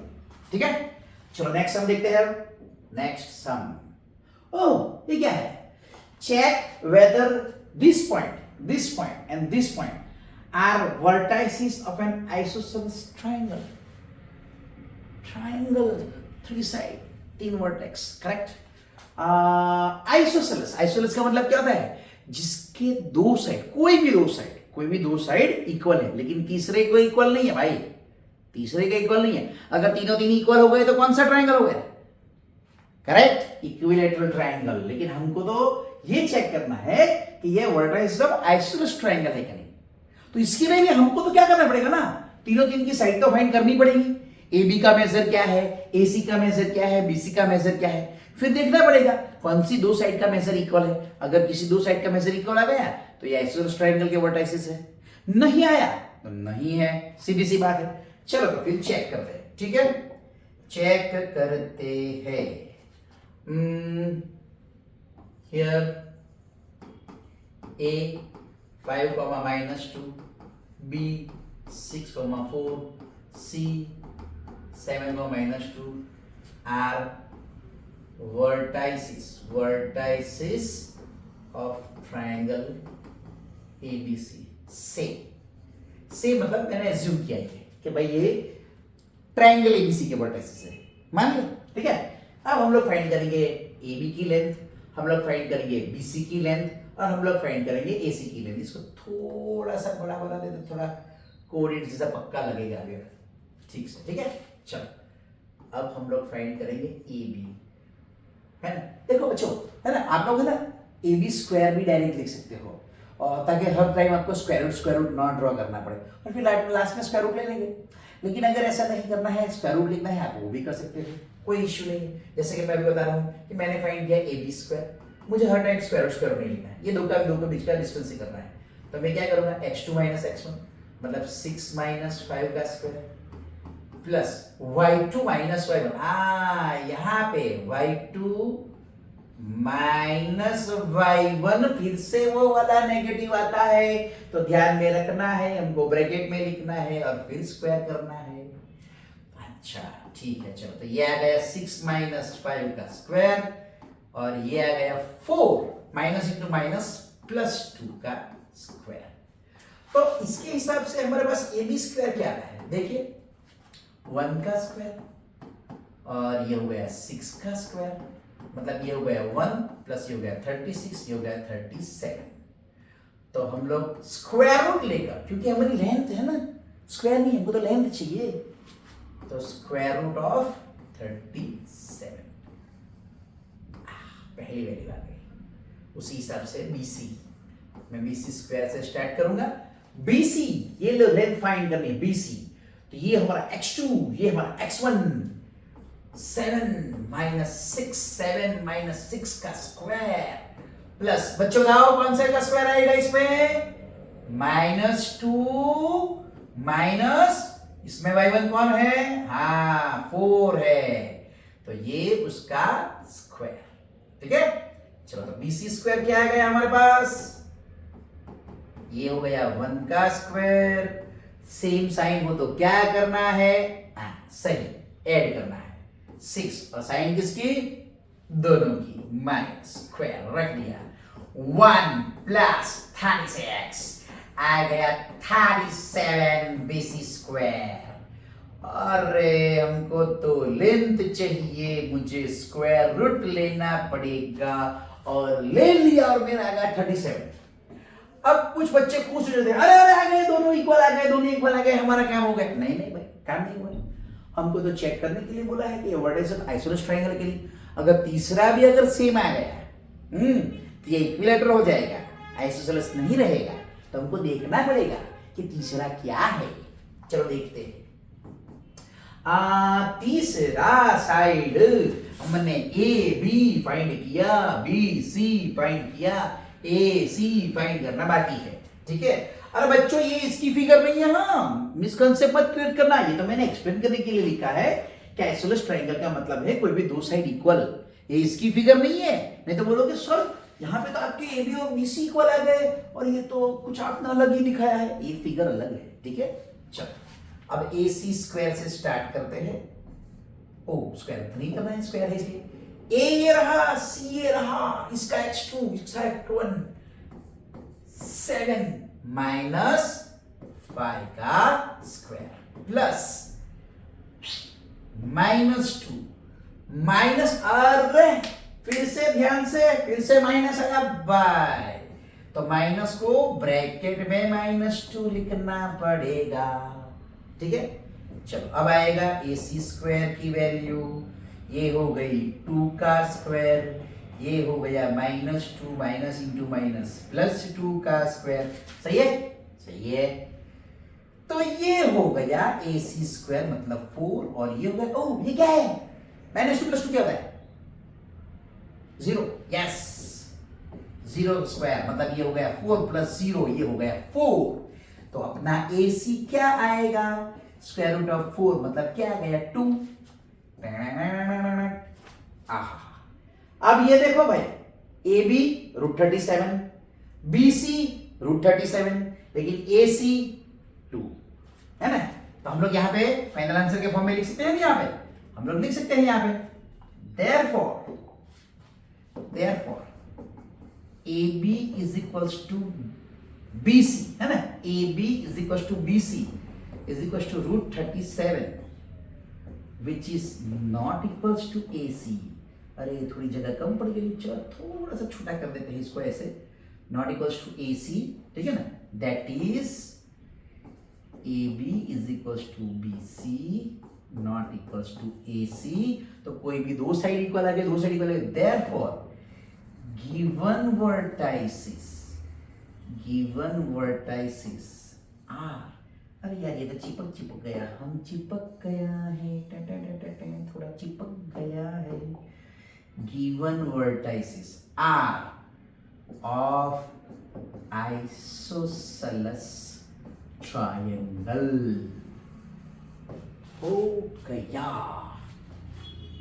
ठीक है। चलो नेक्स्ट सम देखते हैं। नेक्स्ट सम, ओह ये क्या है, check whether this point and this point are vertices of an isosceles triangle। triangle 3 side 3 vertex, correct। Isosceles का मतलब क्या होता है, जिसके दो साइड, कोई भी दो साइड इक्वल है, लेकिन तीसरे को इक्वल नहीं है भाई, तीसरे का इक्वल नहीं है। अगर तीनों तीन इक्वल हो गए तो कौन सा ट्रायंगल हो गया, करेक्ट, इक्विलैटरल ट्रायंगल। लेकिन हमको तो ये चेक करना है कि ये वर्टाइस ऑफ आइसोसेलेस ट्रायंगल है कि नहीं। तो इसके लिए भी हमको तो क्या करना पड़ेगा ना, तीनों तीन की साइड तो फाइंड करनी पड़ेगी। AB का मेजर क्या है, AC का मेजर क्या है, BC का मेजर क्या है, फिर देखना पड़ेगा कौन सी दो साइड का मेजर इक्वल है। अगर किसी दो साइड का मेजर इक्वल आ गया तो ये आइसोसेलेस ट्रायंगल के वर्टाइसेस है, नहीं आया तो नहीं है, सीधी सी बात है। चलो तो फिर चेक करते हैं, ठीक है, चेक करते हैं। Here A 5, -2, B 6, 4, C 7, -2 are vertices of triangle ABC। से मतलब मैंने एज्यूम किया है कि भाई ये ट्रायंगल ABC के वर्टाइसेस है, मान लो ठीक है। अब हम लोग फाइंड करेंगे ए बी की लेंथ, हम लोग फाइंड करेंगे बी सी की लेंथ, और हम लोग फाइंड करेंगे ए सी की लेंथ। इसको थोड़ा सा बड़ा बना दे तो थोड़ा कोऑर्डिनेट जैसा पक्का लगेगा अभी, ठीक से, ठीक है। चलो अब हम लोग फाइंड करेंगे ए बी, है ना। देखो बच्चों, है ना, आप लोग है ना ए बी स्क्वायर भी डायरेक्ट लिख सकते हो, और ताकि हर टाइम आपको स्क्वायर रूट ना ड्रॉ करना पड़े, और फिर लास्ट में स्क्वायर रूट ले लेंगे। लेकिन अगर ऐसा नहीं करना है, स्क्वायर रूट लिखना है, आप वो भी कर सकते हो, कोई इश्यू नहीं है। जैसे कि मैं अभी बता रहा हूँ कि मैंने फाइंड किया ए बी स्क्वायर, मुझे हर टाइम स्क्वायर रूट नहीं लिखना है, ये दो के बीच का डिस्टेंस ही करना है। तो मैं क्या करूंगा, x2 माइनस x1 मतलब 6 माइनस 5 का square plus y2 minus y1, यहाँ पे y2 माइनस y1 फिर से वो वाला नेगेटिव आता है, तो ध्यान में रखना है, हमको ब्रैकेट में लिखना है और फिर स्क्वायर करना है। अच्छा ठीक है, चलो तो ये आ गया 6 माइनस 5 का स्क्वायर, और ये आ गया 4 माइनस इंटू माइनस प्लस 2 का स्क्वायर। तो इसके हिसाब से हमारे पास ए बी स्क्वायर क्या है, देखिए 1 का स्क्वायर, और ये हो गया 6 का स्क्वायर, मतलब ये हो गया 1 प्लस ये हो गया 36, ये हो गया 37। तो हम लोग स्क्वायर रूट लेकर, क्योंकि हमारी लेंथ है ना, स्क्वायर नहीं, हमको तो लेंथ चाहिए, तो स्क्वायर रूट ऑफ 37 पहली वैल्यू आ गई। उसी हिसाब से BC, मैं BC स्क्वायर से स्टार्ट करूंगा। BC ये लो लेंथ फाइंड करनी है BC, तो ये हमारा x2, ये हमारा x1, 7 माइनस 6, 7 माइनस 6 का स्क्वायर प्लस, बच्चों गाओ कौन सा का स्क्वायर आएगा इसमें, -2 माइनस, इसमें y1 कौन है, हाँ 4 है, तो ये उसका स्क्वायर, ठीक है। चलो तो BC स्क्वायर क्या आ गया हमारे पास, ये हो गया 1 का स्क्वायर, सेम साइन हो तो क्या करना है, सही ऐड करना है 6, और साइन किसकी, दोनों की, माइनस स्क्वायर रख दिया, 1 प्लस 36 आ गया 37 BC स्क्वायर। अरे हमको तो लेंथ चाहिए, मुझे स्क्वायर रूट लेना पड़ेगा, और ले लिया और मेरा आ गया 37। अब कुछ बच्चे पूछ रहे थे, अरे अरे आ गए दोनों इक्वल आ गए, दोनों इक्वल आ गए, हमारा काम हो गया। नहीं नहीं भाई, काम नहीं हुआ, हमको तो चेक करने के लिए बोला है कि वर्टिकल आइसोसेलेस ट्रायंगल के लिए अगर तीसरा भी अगर सेम आ गया, तो ये इक्विलेटरल हो जाएगा, आइसोसेलेस नहीं रहेगा, तो हमको देखना पड़ेगा कि तीसरा क्या है। चलो देखते हैं। तीसरा साइड हमने ए बी फाइंड किया, बी सी फाइंड किया, ए सी फाइंड करना बाकी है, ठीक है। अरे बच्चों ये इसकी फिगर नहीं है, हाँ मिसकंसेप्ट मत क्रिएट करना, ये तो मैंने एक्सप्लेन करने के लिए लिखा है कि आइसोसेलेस ट्रायंगल का मतलब है कोई भी दो साइड इक्वल, ये इसकी फिगर नहीं है। नहीं तो बोलोगे सर यहाँ पे तो आपके ए बी और बी सी इक्वल आ गए, और ये तो कुछ आपने अलग ही दिखाया है, ये फिगर अलग है, ठीक है। चलो अब ए सी स्क्वायर से स्टार्ट करते हैं। ओ स्क्वायर नहीं करना है, स्क्वायर है इसलिए ए ये रहा, सी ये रहा, इसका x2 इसका x1, 7 माइनस 5 का स्क्वायर प्लस -2 माइनस, अरे फिर से ध्यान से, फिर से माइनस आया बाय, तो माइनस को ब्रैकेट में -2 लिखना पड़ेगा, ठीक है। चलो अब आएगा ए सी स्क्वायर की वैल्यू, ये हो गई 2 का स्क्वायर, ये हो गया -2 माइनस इंटू माइनस प्लस 2 का स्क्वायर, सही है, सही है। तो ये हो गया ए सी स्क्वायर मतलब 4, और ये हो गया, ओह ये क्या है, -2 प्लस 2 क्या होता है, 0, यस 0 स्क्वायर मतलब ये हो गया 4 प्लस 0, ये हो गया 4। तो अपना ए सी क्या आएगा, स्क्वायर रूट ऑफ 4 मतलब क्या आ गया 2। अब ये देखो भाई, ए बी √37, बी सी √37, लेकिन ए सी 2 है ना। तो हम लोग यहाँ पे फाइनल आंसर के फॉर्म में लिख सकते हैं, यहाँ पे हम लोग लिख सकते हैं यहाँ पे, therefore AB is equals to BC है ना, AB is equals to BC is equals to √37, which is not equals to A C. अरे थोड़ी जगह कम पड़ गई, चलो थोड़ा सा छोटा कर देते हैं इसको ऐसे, not equals to A C, ठीक है ना, that is A B is equals to B C not equals to A C. तो कोई भी दो साइड इक्वल आ गए, दो साइड इक्वल आ गए, देयरफॉर गिवन वर्टाइसिस आर, अरे यार ये तो चिपक गया, हम चिपक गया है, थोड़ा चिपक गया है। Given vertices are of isosceles triangle हो गया।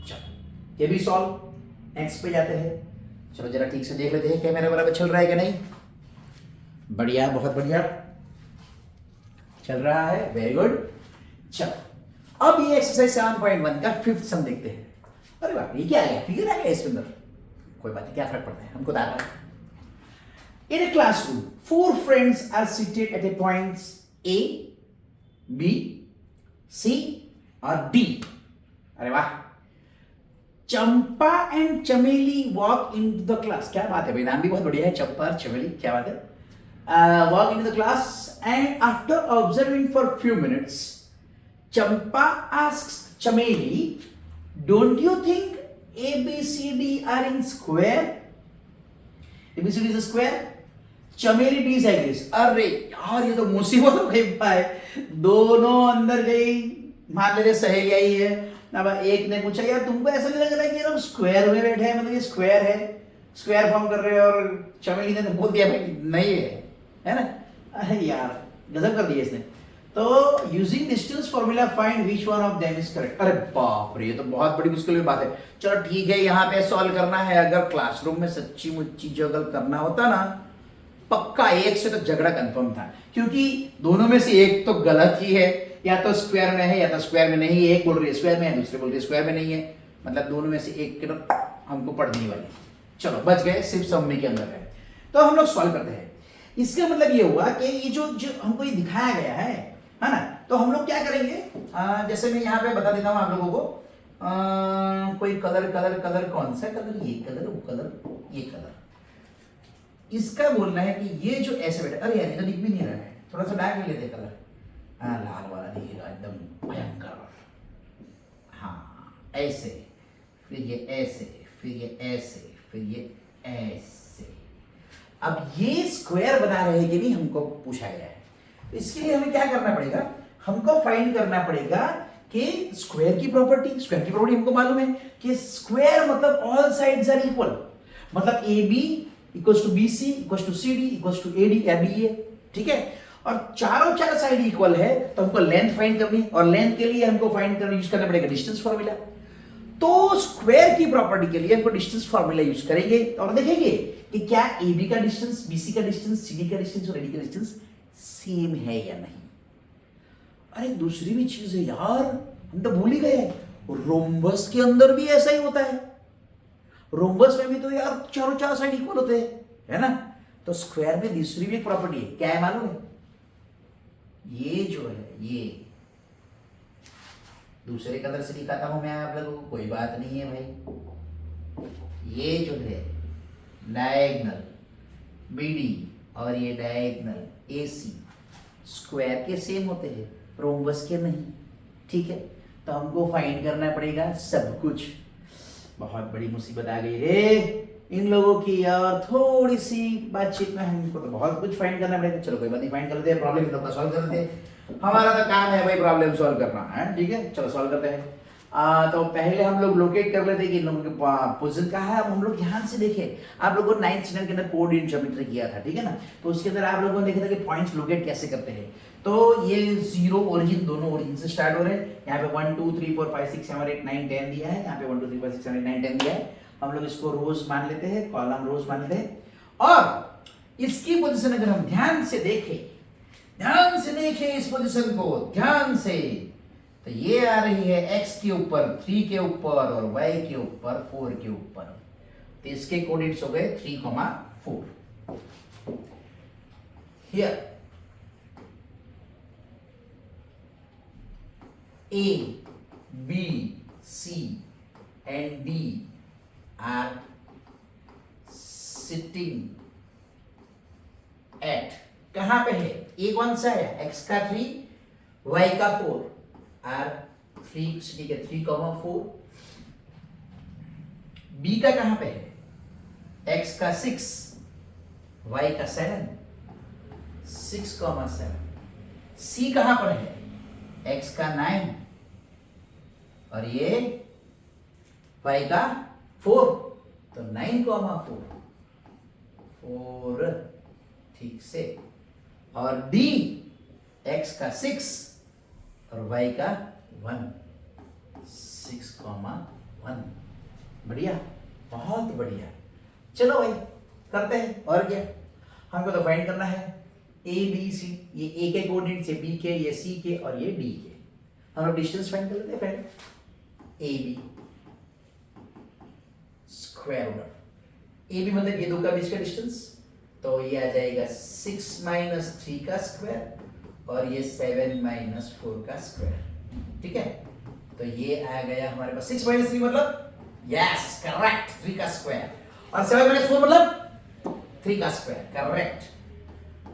चलो ये भी सॉल्व, नेक्स्ट पे जाते हैं। चलो जरा ठीक से देख लेते हैं क्या मेरा बराबर चल रहा है कि नहीं। बढ़िया, बहुत बढ़िया चल रहा है, वेरी गुड। चलो अब ये एक्सरसाइज 7.1 का फिफ्थ सम देखते हैं। अरे वाह, ये क्या आ गया, फिगर आ गया इसके अंदर, कोई बात नहीं, क्या फर्क पड़ता है, हमको तो आ रहा है। In a classroom, 4 friends are seated at a points A, B, C और D. अरे वाह, चंपा एंड चमेली वॉक इन द क्लास। क्या बात है भाई, नाम भी बहुत बढ़िया है, चंपा और चमेली, क्या बात है। Walk in the class and after observing for few minutes Champa asks Chameli, don't you think ABCD are in square? ABCD is a square, Chameli disagrees. अरे यार ये तो मुसीबत हो गई भाई, दोनों अंदर गई, मान लेते सहेलियां ही है। अब एक ने पूछा यार तुमको ऐसा नहीं लग रहा है कि ये लोग स्क्वायर में बैठे हैं, मतलब ये स्क्वायर है, स्क्वायर फॉर्म कर रहे हैं, और चमेली ने तो बोल दिया भाई नहीं है ना। अरे यार गजब कर दिया इसने। तो using distance formula find which one of them is correct. अरे बाप रे, ये तो बहुत बड़ी मुश्किल की बात है। चलो ठीक है, यहाँ पे सॉल्व करना है। अगर क्लासरूम में सच्ची मुच्ची जो अगर करना होता ना, पक्का एक से तो झगड़ा कंफर्म था, क्योंकि दोनों में से एक तो गलत ही है, या तो स्क्वायर में है या तो स्क्वायर में नहीं है। एक बोल रही है स्क्वायर में है, दूसरे बोल रही है स्क्वायर में नहीं है, मतलब दोनों में से एक की हमको पढ़नी वाली। चलो बच गए, सिर्फ सम्मी के अंदर है। तो हम लोग सॉल्व करते हैं। इसका मतलब ये हुआ कि ये जो हमको ये दिखाया गया है ना, तो हम लोग क्या करेंगे, जैसे मैं यहाँ पे बता देता हूँ आप लोगों को, कोई कलर कौन सा कलर, ये कलर, वो कलर, ये कलर, इसका बोलना है कि ये जो ऐसे बैठा, अरे यार ये तो दिख भी नहीं रहा है, थोड़ा सा डार्क ले लेते कलर, हाँ लाल वाला दिखेगा एकदम भयंकर। हाँ ऐसे, फिर ये ऐसे, फिर ये ऐसे, फिर ये ऐसे। अब ये स्क्वायर बना रहे कि नहीं, हमको पूछा गया है। तो इसके लिए हमें क्या करना पड़ेगा, हमको फाइंड करना पड़ेगा कि स्क्वायर की प्रॉपर्टी हमको मालूम है कि स्क्वायर मतलब ऑल साइड्स आर इक्वल, मतलब A B equals to B C equals to C D equals to A D या बी ए, ठीक है। और चार साइड इक्वल है, तो हमको लेंथ फाइंड करनी, और लेंथ के लिए हमको फाइंड करना यूज करना पड़ेगा डिस्टेंस फार्मूला। तो स्क्वायर की प्रॉपर्टी के लिए हमको डिस्टेंस फार्मूला यूज करेंगे और देखेंगे कि क्या ए बी का डिस्टेंस, बी सी का डिस्टेंस, सी डी का डिस्टेंस और ए डी का डिस्टेंस सेम है या नहीं। अरे दूसरी भी चीज है यार, हम तो भूल ही गए, रोम्बस के अंदर भी ऐसा ही होता है। रोम्बस में भी तो यार चार साइड इक्वल होते हैं, है ना। तो स्क्वायर में दूसरी भी एक प्रॉपर्टी है, क्या है मालूम है, ये जो है, ये दूसरे कलर से दिखाता हूं मैं आप लोगों को, कोई बात नहीं है भाई। ये जो है डायगोनल बीडी और ये डायगोनल एसी स्क्वायर के सेम होते हैं, रोम्बस के नहीं, ठीक है। तो हमको फाइंड करना पड़ेगा सब कुछ। बहुत बड़ी मुसीबत आ गई रे इन लोगों की यार, थोड़ी सी बातचीत में हमको तो बहुत कुछ फाइंड करना पड़ेगा। चलो कोई बात नहीं, फाइंड कर लेते हैं, प्रॉब्लम इन लोग का सॉल्व कर लेते हैं। हमारा तो काम है भाई प्रॉब्लम सॉल्व करना है, ठीक है। चलो सॉल्व करते हैं। तो पहले हम लोग लोकेट कर लेते हैं कि इन लोगों के पोजीशन कहाँ है। अब हम लोग ध्यान से देखें, आप लोगों को 9th स्टैंडर्ड के अंदर कोऑर्डिनेट ज्योमेट्री किया था, ठीक है ना। तो उसके अंदर आप लोगों ने देखा था कि पॉइंट्स लोकेट कैसे करते हैं। तो ये 0 ओरिजिन, दोनों ओरिजिन से स्टार्ट हो रहे हैं। यहाँ पे 1 2 3 4 5 6 7 8 9 10 दिया है, यहाँ पे 1 2 3 4 6 7 8 9 10 दिया है। हम लोग इसको रोज मान लेते हैं, कॉलम रोज मान लेते हैं। और इसकी पोजीशन अगर हम ध्यान से देखें इस पोजीशन को ध्यान से, तो ये आ रही है x के ऊपर 3 के ऊपर और y के ऊपर 4 के ऊपर। तो इसके कोऑर्डिनेट्स हो गए 3, 4। Here A B, C and D are sitting at, कहां पे है? ए कौन सा है? x का 3, y का 4, r 3 सिटी के 3,4। b का कहां पे है? x का 6, y का 7, 6,7। c कहां पर है? x का 9 और ये y का 4, तो 9,4, 4 ठीक से। और d x का 6 और y का 1, 6,1। बढ़िया, बहुत बढ़िया। चलो भाई करते हैं, और क्या हमको तो फाइंड करना है ए बी सी। ये ए के कोऑर्डिनेट्स, ये बी के, ये सी के और ये डी के। हम लोग डिस्टेंस फाइंड कर लेते हैं पहले। A B square root, A B मतलब ये दो का बीच का डिस्टेंस, तो ये आ जाएगा 6 माइनस 3 का स्क्वायर और ये 7 माइनस 4 का स्क्वायर। ठीक है, तो ये आ गया हमारे पास 6 माइनस 3 मतलब, यस करेक्ट, 3 का स्क्वायर, और 7 माइनस 4 मतलब 3 का स्क्वायर, करेक्ट।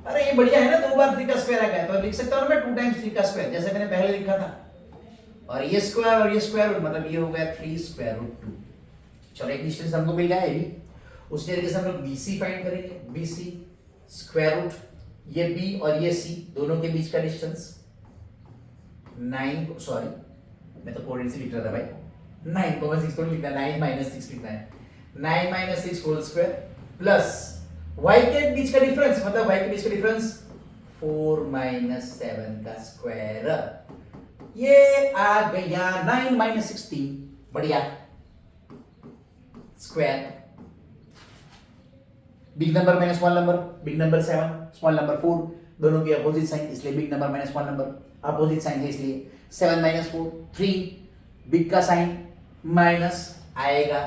अरे ये बढ़िया है ना, दो बार 3 का स्क्वायर आ गया, तो लिख सकता हूं मैं 2 टाइम्स 3 का स्क्वायर, जैसे मैंने पहले लिखा था। और ये स्क्वायर और ये स्क्वायर रूट मतलब ये हो गया 3 स्क्वायर रूट 2। चलो एक डिस्टेंस हमको मिल गया है। उस तरीके से हम लोग BC फाइंड करेंगे। BC स्क्वायर रूट ये B और ये C दोनों के बीच का डिस्टेंस 9, सॉरी मैं तो कोऑर्डिनेट से लिख रहा था भाई, 9,6 को लिखना, 9 माइनस 6 लिखना है, 9 minus 6 whole square plus y के बीच का डिफरेंस मतलब y के बीच का डिफरेंस 4 माइनस 7 का स्क्वायर। ये आ गया 9 माइनस 16, बढ़िया, square. Big number minus small number, big number 7 small number 4, दोनों की अपोजिट साइन, इसलिए big number minus small number, opposite sign है इसलिए 7 माइनस 4 3, बिग का साइन माइनस आएगा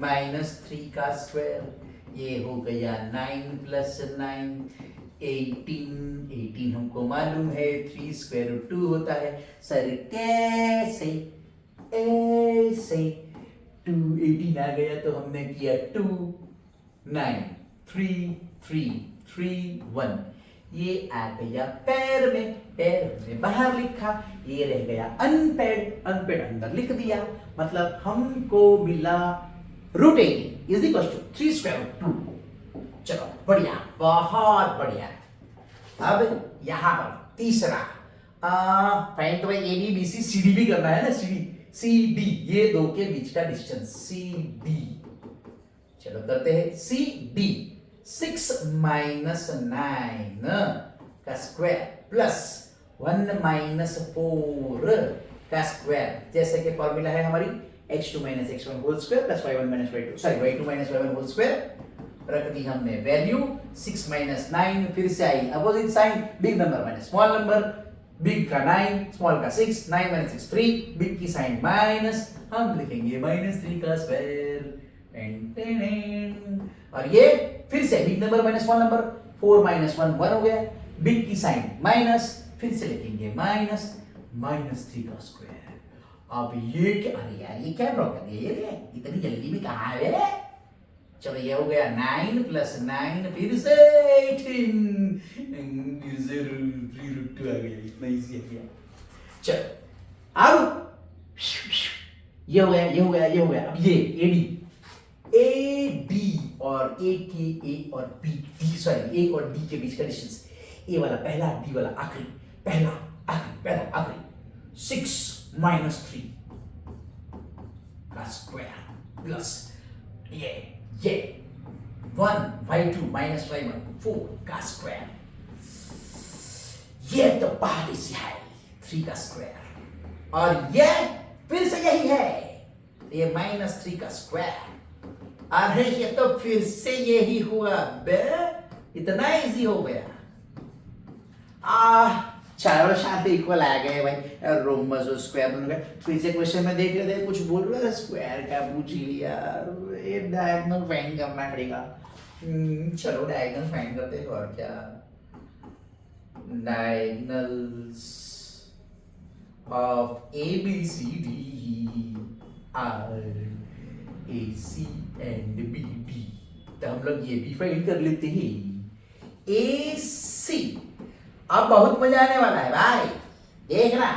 -3 का स्क्वायर, ये हो गया 9 प्लस 9 18, 18 हमको मालूम है 3 स्क्वायर रूट 2 होता है। सर कैसे? ऐसे 2 18 आ गया तो हमने किया 2 9 3 3 3 1, ये आ गया पैर में बाहर लिखा, ये रह गया अनपेड, अनपेड अंदर लिख दिया, मतलब हमको मिला √18 is equal to 3 square root 2। चलो बढ़िया, बहुत बढ़िया। अब यहां पर तीसरा फाइंड तो भाई A B B C C D भी करना है ना, सी डी ये दो के बीच का डिस्टेंस सी डी। चलो करते हैं सी डी, 6 माइनस 9 का स्क्वायर प्लस 1 माइनस 4 का स्क्वायर, जैसे कि फॉर्मूला है हमारी x2 minus x1 whole square plus y1 minus y2, sorry y2 minus y1 whole square. रख दी हमने वैल्यू 6 माइनस 9, फिर से आई opposite sign, big number minus small number, big का 9 स्मॉल का 6, 9 माइनस 6 3, बिग की साइन माइनस, हम लिखेंगे -3 का स्क्वायर, और ये फिर से big number minus small number, 4 minus 1 1 हो गया, बिग की साइन माइनस, फिर से लिखेंगे -3 का स्क्वायर। अब ये क्या, अरे यार ये क्या ड्रॉ कर दिया ये इतनी जल्दी में, कहाँ है? चलो ये हो गया 9 प्लस 9, फिर से 18, फिर से 3√2 आ गया, इतना इजी आ गया। चलो अब ये हो गया, ये हो गया, ये हो गया। अब ये ए डी और ए के, ए और बी डी, सॉरी ए और डी के बीच का डिस्टेंस, ए वाला पहला, डी वाला आखिरी, पहला आखिरी, पहला आखिरी, 6 माइनस 3 का स्क्वायर प्लस ये 1 y2 माइनस y1 4 का स्क्वायर, ये तो बात इसी है 3 का स्क्वायर, और ये फिर से यही है, ये -3 का स्क्वायर, अरे ये तो फिर से यही हुआ बे, इतना इजी हो गया। चारों साथ इक्वल आ गए भाई, रोमस और स्क्वायर बन गए। फिर से क्वेश्चन में देख लेते हैं, कुछ बोल रहे थे स्क्वायर का पूछ लिया, ये डायगोनल फाइंड करना पड़ेगा। चलो डायगोनल फाइंड करते हैं, और क्या diagonals of ABCD are AC and BD। तो हम लोग ये भी फाइंड कर लेते हैं। AC, अब बहुत मजा आने वाला है भाई, देखना।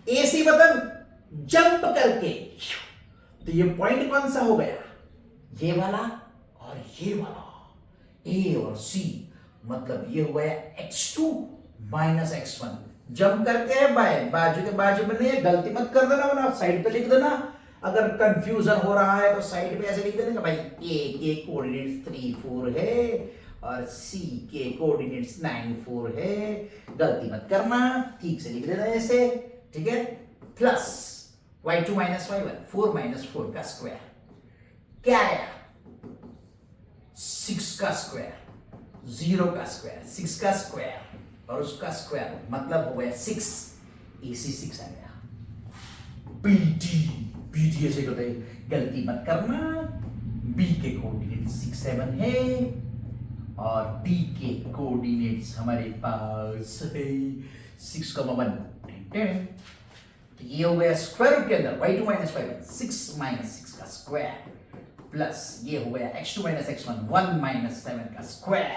AC मतलब जंप करके, तो ये पॉइंट कौन सा हो गया? ये वाला और ये वाला, A और C, मतलब ये हो गया x2 माइनस x1। जंप करके है भाई, बाजू के बाजू में नहीं है, गलती मत कर देना, वरना साइड पे लिख देना। अगर कंफ्यूजन हो रहा है तो साइड पे ऐसे लिख देना भाई A के कोऑर्डिनेट्स 3 4 है और C के कोऑर्डिनेट्स 9 4 है। गलती मत करना, ठीक से लिख देना ऐसे, ठीक है। Plus y2 minus y1, 4 minus 4 का स्क्वायर, क्या आया? 6 का स्क्वायर, 0 का स्क्वायर, 6 का स्क्वायर और उसका स्क्वायर, मतलब हो गया 6। AC 6 आ गया। BD ऐसे होता है, गलती मत करना। B के कोऑर्डिनेट्स 6 7 है और D के कोऑर्डिनेट्स हमारे पास है 6, 1 10। तो ये हो गया स्क्वायर रूट के अंदर y2 माइनस y1, 6 माइनस 6 का स्क्वायर, प्लस ये हो गया x2 माइनस x1, 1 माइनस 7 का स्क्वायर,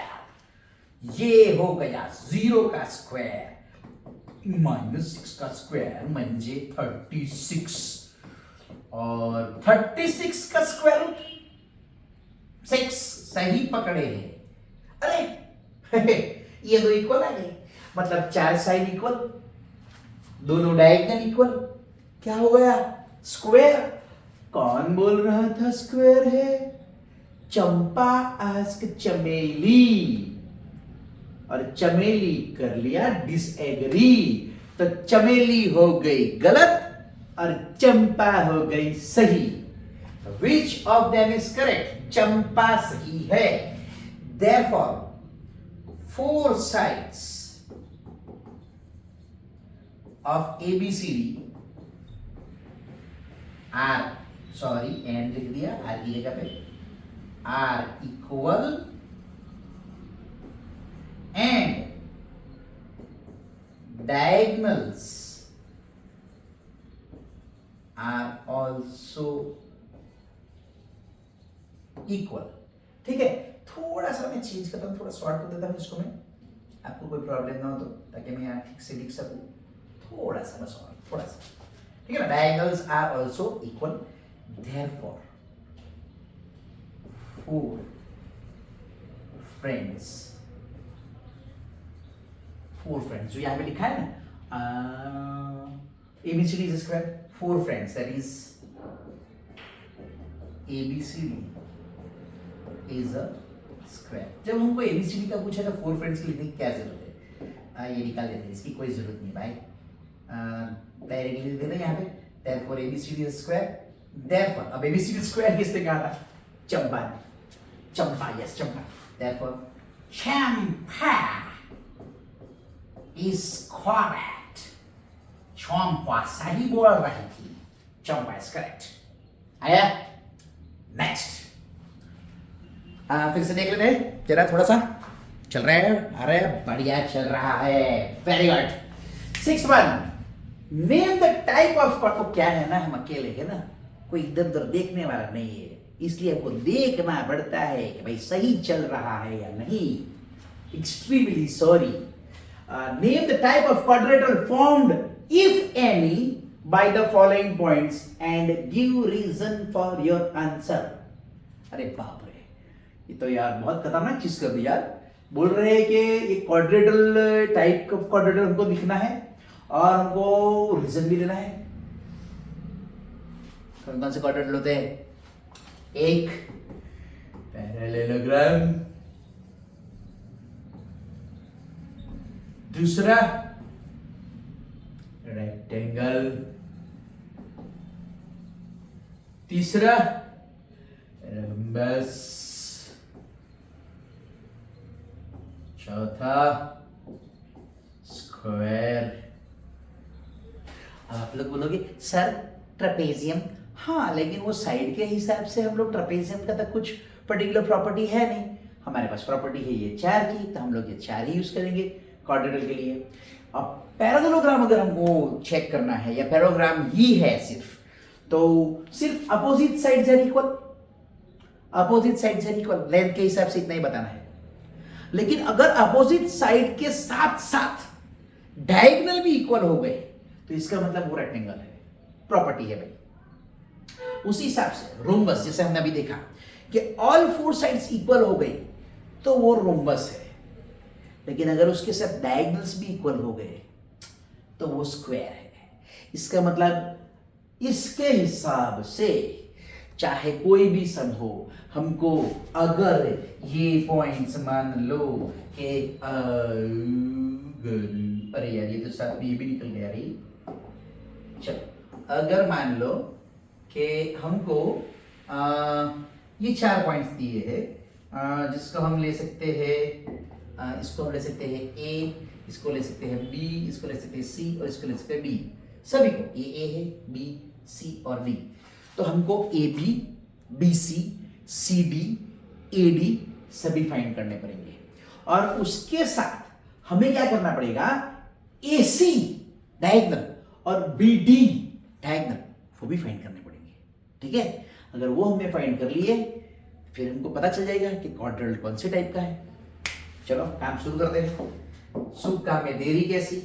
ये हो गया 0 का स्क्वायर माइनस 6 का स्क्वायर म्हणजे 36, और 36 का स्क्वायर रूट 6 सही पकड़े हैं। अरे ये दो इक्वल आ गए, मतलब 4 साइड इक्वल, दोनों डायगोनल इक्वल, क्या हो गया? स्क्वायर। कौन बोल रहा था स्क्वायर है? चंपा आस्क चमेली, और चमेली कर लिया डिसएग्री, तो चमेली हो गई गलत और चंपा हो गई सही। Which of them is correct? Champa सही है। Therefore 4 sides of ABCD are, sorry and लिख दिया, आर की जगह पे, are equal and diagonals are also equal। ठीक है, थोड़ा सा मैं चेंज करता हूं, थोड़ा शॉर्ट कर देता हूं इसको मैं, आपको कोई प्रॉब्लम ना हो तो, ताकि मैं यहाँ ठीक से लिख सकूं। थोड़ा सा बस और थोड़ा सा, ठीक है ना। diagonals are also equal, therefore 4 friends, 4 friends जो यहाँ पे लिखा है ना, ABCD is square, 4 friends, that is ABCD is a square। जब हमको ABCD का पूछा तो 4 फ्रेंड्स के लिखने की क्या जरूरत है? ये निकाल देते हैं, इसकी कोई जरूरत नहीं भाई, डायरेक्टली लिख देते हैं यहाँ पे। therefore ABCD is square, therefore अब ABCD square किसने कहा था? चंपा ने, Champa, yes Champa. therefore Champa is correct, Champa सही बोल रही थी, चंपा is correct। आया नेक्स्ट, फिर से देख लेते हैं जरा, थोड़ा सा चल रहा है, अरे बढ़िया चल रहा है, very good. 6 name the type of chord. तो क्या है ना, हम अकेले है ना, कोई इधर उधर देखने वाला नहीं है, इसलिए आपको देखना पड़ता है कि भाई सही चल रहा है या नहीं। Extremely sorry. Name the type of quadrilateral formed if any by the following points and give reason for your answer. अरे बाप रे, ये तो यार बहुत खतरनाक चीज कर दी यार। बोल रहे हैं कि ये क्वाड्रेटल टाइप का क्वाड्रेटर हमको दिखना है और हमको रीजन भी देना है। कौन कौन से क्वाड्रेटल होते हैं? एक पैरेललोग्राम, दूसरा रेक्टेंगल, तीसरा रम्बस, चौथा स्क्वायर। आप लोग बोलोगे सर ट्रेपेजियम, हाँ लेकिन वो साइड के हिसाब से हम लोग ट्रेपेजियम का तो कुछ पर्टिकुलर प्रॉपर्टी है नहीं, हमारे पास प्रॉपर्टी है ये 4 की, तो हम लोग ये 4 ही यूज करेंगे क्वाड्रेटल के लिए। अब पैरालेलोग्राम अगर हमको चेक करना है या पैराग्राम ही है सिर्फ, तो सिर्फ opposite sides are equal, opposite sides are equal, length के हिसाब से इतना ही बताना है। लेकिन अगर अपोजिट साइड के साथ साथ डायगोनल भी इक्वल हो गए तो इसका मतलब वो रेक्टेंगल है, प्रॉपर्टी है भाई। उसी हिसाब से रोम्बस, जैसे हमने अभी देखा कि ऑल फोर साइड्स इक्वल हो गई तो वो रोम्बस है, लेकिन अगर उसके साथ डायगोनल्स भी इक्वल हो गए तो वो स्क्वायर है। इसका मतलब इसके हिसाब से चाहे कोई भी सम हो, हमको अगर ये पॉइंट्स मान लो कि अरे यार ये तो साथ में ये भी निकल गया रे। चलो अगर मान लो कि हमको ये 4 पॉइंट्स दिए हैं, जिसको हम ले सकते हैं, इसको हम ले सकते हैं ए, इसको ले सकते हैं बी, इसको ले सकते हैं सी और इसको ले सकते हैं डी। सभी को ये ए है, बी, सी और डी। तो हमको A B, B C, C D, A D सभी फाइंड करने पड़ेंगे, और उसके साथ हमें क्या करना पड़ेगा, ए सी डायगोनल और बी डी डायगोनल वो भी फाइंड करने पड़ेंगे। ठीक है, अगर वो हमने फाइंड कर लिए फिर हमको पता चल जाएगा कि क्वाड्रेंट कौन से टाइप का है। चलो काम शुरू करते हैं। शुभ काम में देरी कैसी।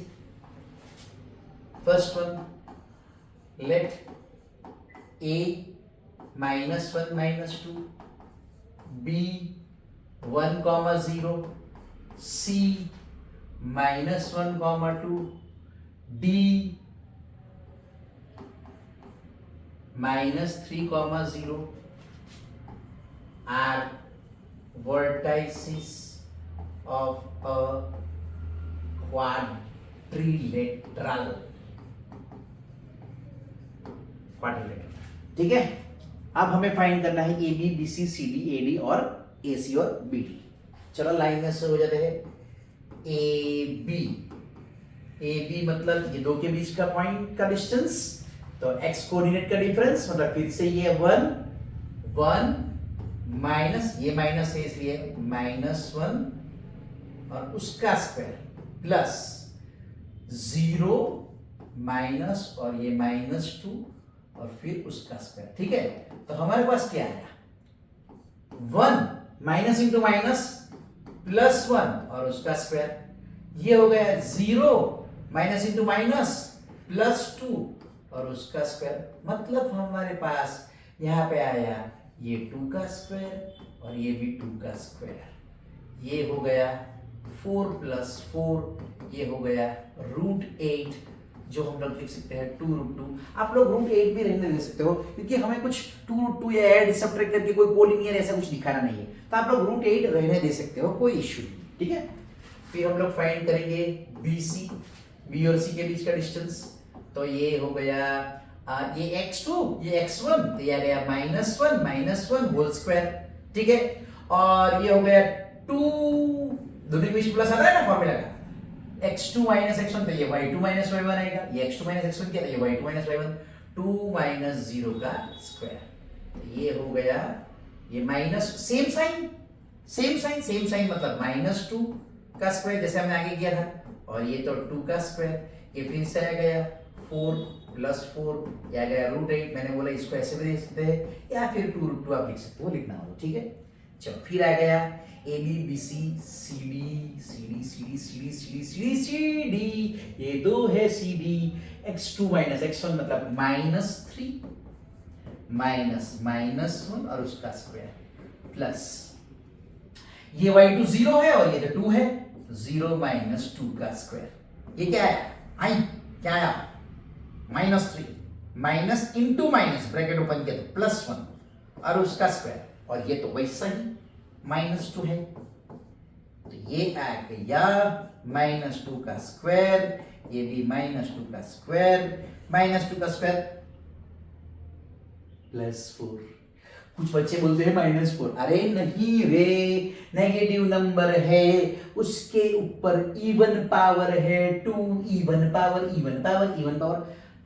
First one, let a -1 -2, b 1, 0, c -1, 2, d -3, 0 are vertices of a quadrilateral। ठीक है, अब हमें फाइंड करना है A B, B C, C D, A D और ए सी और बी डी। चलो लाइन में से हो जाते हैं। ए बी मतलब ये दो के बीच का पॉइंट का डिस्टेंस, तो एक्स कोऑर्डिनेट का डिफरेंस मतलब फिर से ये 1 माइनस, ये माइनस है इसलिए -1 और उसका स्क्वायर प्लस 0 माइनस और ये -2 और फिर उसका स्क्वायर। ठीक है, तो हमारे पास क्या आया, 1 माइनस इंटू माइनस +1 और उसका स्क्वायर, ये हो गया 0 माइनस इंटू माइनस +2 और उसका स्क्वायर। मतलब हमारे पास यहाँ पे आया ये 2 का स्क्वायर और ये भी 2 का स्क्वायर। ये हो गया 4 + 4, ये हो गया √8, जो हम लोग लिख सकते हैं 2√2। आप लोग √8 भी रहने दे सकते हो, क्योंकि हमें कुछ 2√2 या ऐड सब्ट्रैक्ट करके कोई कोलिनियर ऐसा कुछ दिखाना नहीं है, तो आप लोग √8 रहने दे सकते हो, कोई इश्यू नहीं। ठीक है, फिर हम लोग फाइंड करेंगे बी सी, बी और सी के बीच का डिस्टेंस। तो ये हो गया ये x2, ये x1, तो ये आ गया -1 होल स्क्वायर। ठीक है, और ये हो गया 2, दोनों के बीच प्लस आता है ना फॉर्मूला का, x2 - x1, तो ये y2 - y1 आएगा, ये x2 - x1 क्या, तो ये y2 - y1, 2 - 0 का स्क्वायर। तो ये हो गया ये माइनस, सेम साइन मतलब -2 का स्क्वायर जैसे हमने आगे किया था, और ये तो 2 का स्क्वायर, ये फिर से आ गया 4 + 4, ये आ गया √8। मैंने बोला इसको ऐसे भी लिख सकते हैं या फिर 2√2 आप लिख सकते हो, लिखना हो। ठीक है, चलो फिर आ गया A B, B C, C D, C D, C D, C D, C D, C D, C D, ये 2 है सी डी, x2 - x1 मतलब -3 -1 और उसका स्क्वायर प्लस ये y2 0 है और ये तो 2 है, 0 - 2 का स्क्वायर। ये क्या है, क्या आया, -3 minus into minus bracket open किया तो +1 और उसका स्क्वायर, और ये तो वैसा ही -2 है, तो ये आ गया -2 का स्क्वायर, ये भी -2 का स्क्वायर, -2 का स्क्वायर +4। कुछ बच्चे बोलते हैं -4, अरे नहीं रे, नेगेटिव नंबर है, उसके ऊपर इवन पावर है 2, इवन पावर।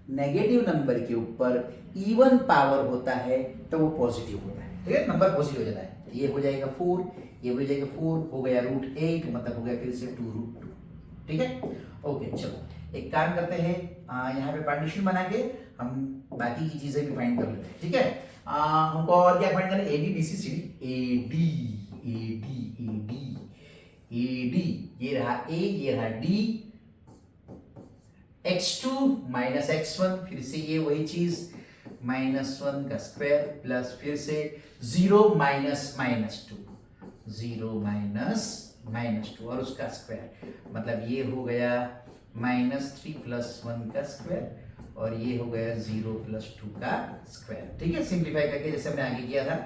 नेगेटिव नंबर के ऊपर इवन पावर होता है तो वो पॉजिटिव होता है, ठीक है, नंबर पॉजिटिव हो जाता है। ये हो जाएगा 4, ये हो जाएगा 4, हो गया √8 मतलब हो गया फिर से 2√2। ठीक है, ओके चलो एक काम करते हैं, यहाँ पे पार्टीशन बना के हम बाकी की चीजें भी फाइंड कर लेते हैं, ठीक है। हमको और क्या फाइंड करना है, A B B C C D, A D A D A D A D, ये रहा ए, ये रहा डी, x2 माइनस x1, फिर से ये वही चीज -1 का स्क्वायर प्लस फिर से 0 माइनस -2, 0 माइनस -2 और उसका स्क्वायर, मतलब ये हो गया -3 + 1 का स्क्वायर और ये हो गया 0 + 2 का स्क्वायर, ठीक है। सिंप्लीफाई करके जैसे हमने आगे किया था,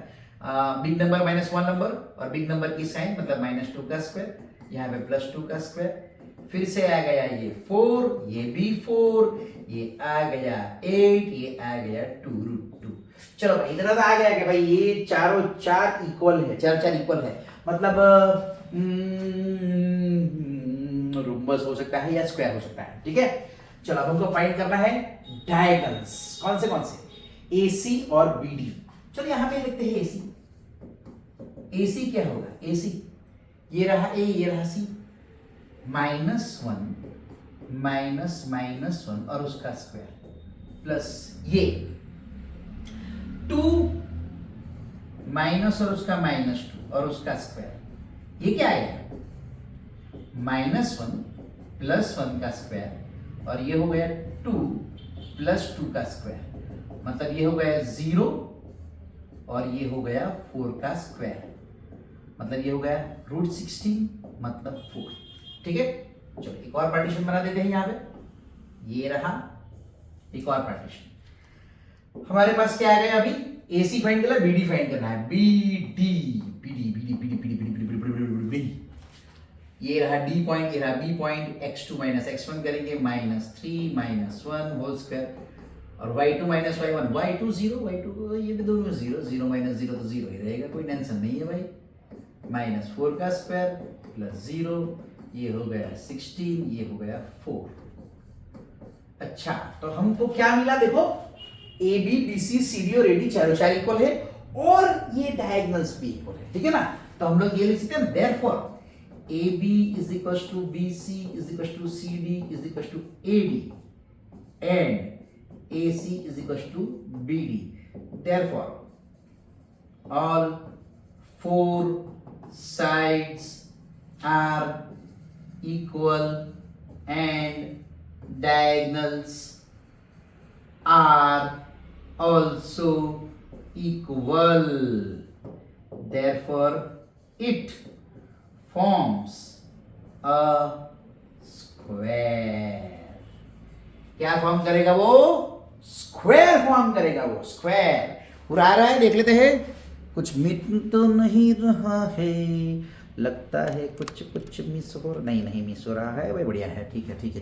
बिग नंबर -1 नंबर और बिग नंबर की साइन मतलब -2 का स्क्वायर, यहाँ पे +2 का स्क्वायर, फिर से आ गया ये 4, ये भी 4, ये आ गया 8, ये आ गया 2√2। चलो भाई इधर आ गया कि भाई ये चारों चार इक्वल है, चार इक्वल है, मतलब रोम्बस हो सकता है या स्क्वायर हो सकता है, ठीक है। चलो अब हमको फाइंड करना है डायगोनल्स, कौन से AC और BD। चलो यहाँ पे लिखते हैं AC। AC क्या होगा, AC ये रहा A, ये रहा C, -1 -1 और उसका स्क्वायर प्लस ये 2 माइनस और उसका -2 और उसका स्क्वायर, ये क्या आएगा -1 + 1 का स्क्वायर और ये हो गया 2 + 2 का स्क्वायर, मतलब ये हो गया 0 और ये हो गया 4 का स्क्वायर, मतलब ये हो गया √16 मतलब 4, ठीक है। चलो एक और पार्टीशन बना देते हैं यहाँ पे, ये रहा एक और पार्टीशन। हमारे पास क्या आ गया अभी, AC फाइंड करना है, BD फाइंड करना है, BD BD BD BD BD BD BD BD, ये रहा D पॉइंट, ये रहा B पॉइंट, x2 - x1 करेंगे -3 - 1 होल स्क्वायर और y2 - y1, y2 0, y2 ये भी दोनों 0, 0 - 0 तो 0 ही रहेगा, कोई टेंशन नहीं है भाई, -4 का स्क्वायर प्लस 0, ये हो गया 16, ये हो गया 4। अच्छा तो हमको क्या मिला, देखो AB BC CD और AD चारों चार इक्वल है और ये डायगोनल्स भी इक्वल है, ठीक है ना। तो हम लोग ये लिख सकते हैं therefore AB = BC = CD = AD and AC = BD, therefore all four sides are equal and diagonals are also equal, therefore it forms a square। क्या फॉर्म करेगा वो, स्क्वायर फॉर्म करेगा वो, स्क्वायर। पूरा आ रहा है, देख लेते हैं, कुछ मिट तो नहीं रहा है, लगता है कुछ मिस हो, नहीं मिस हो रहा है भाई, बढ़िया है, ठीक है चलो।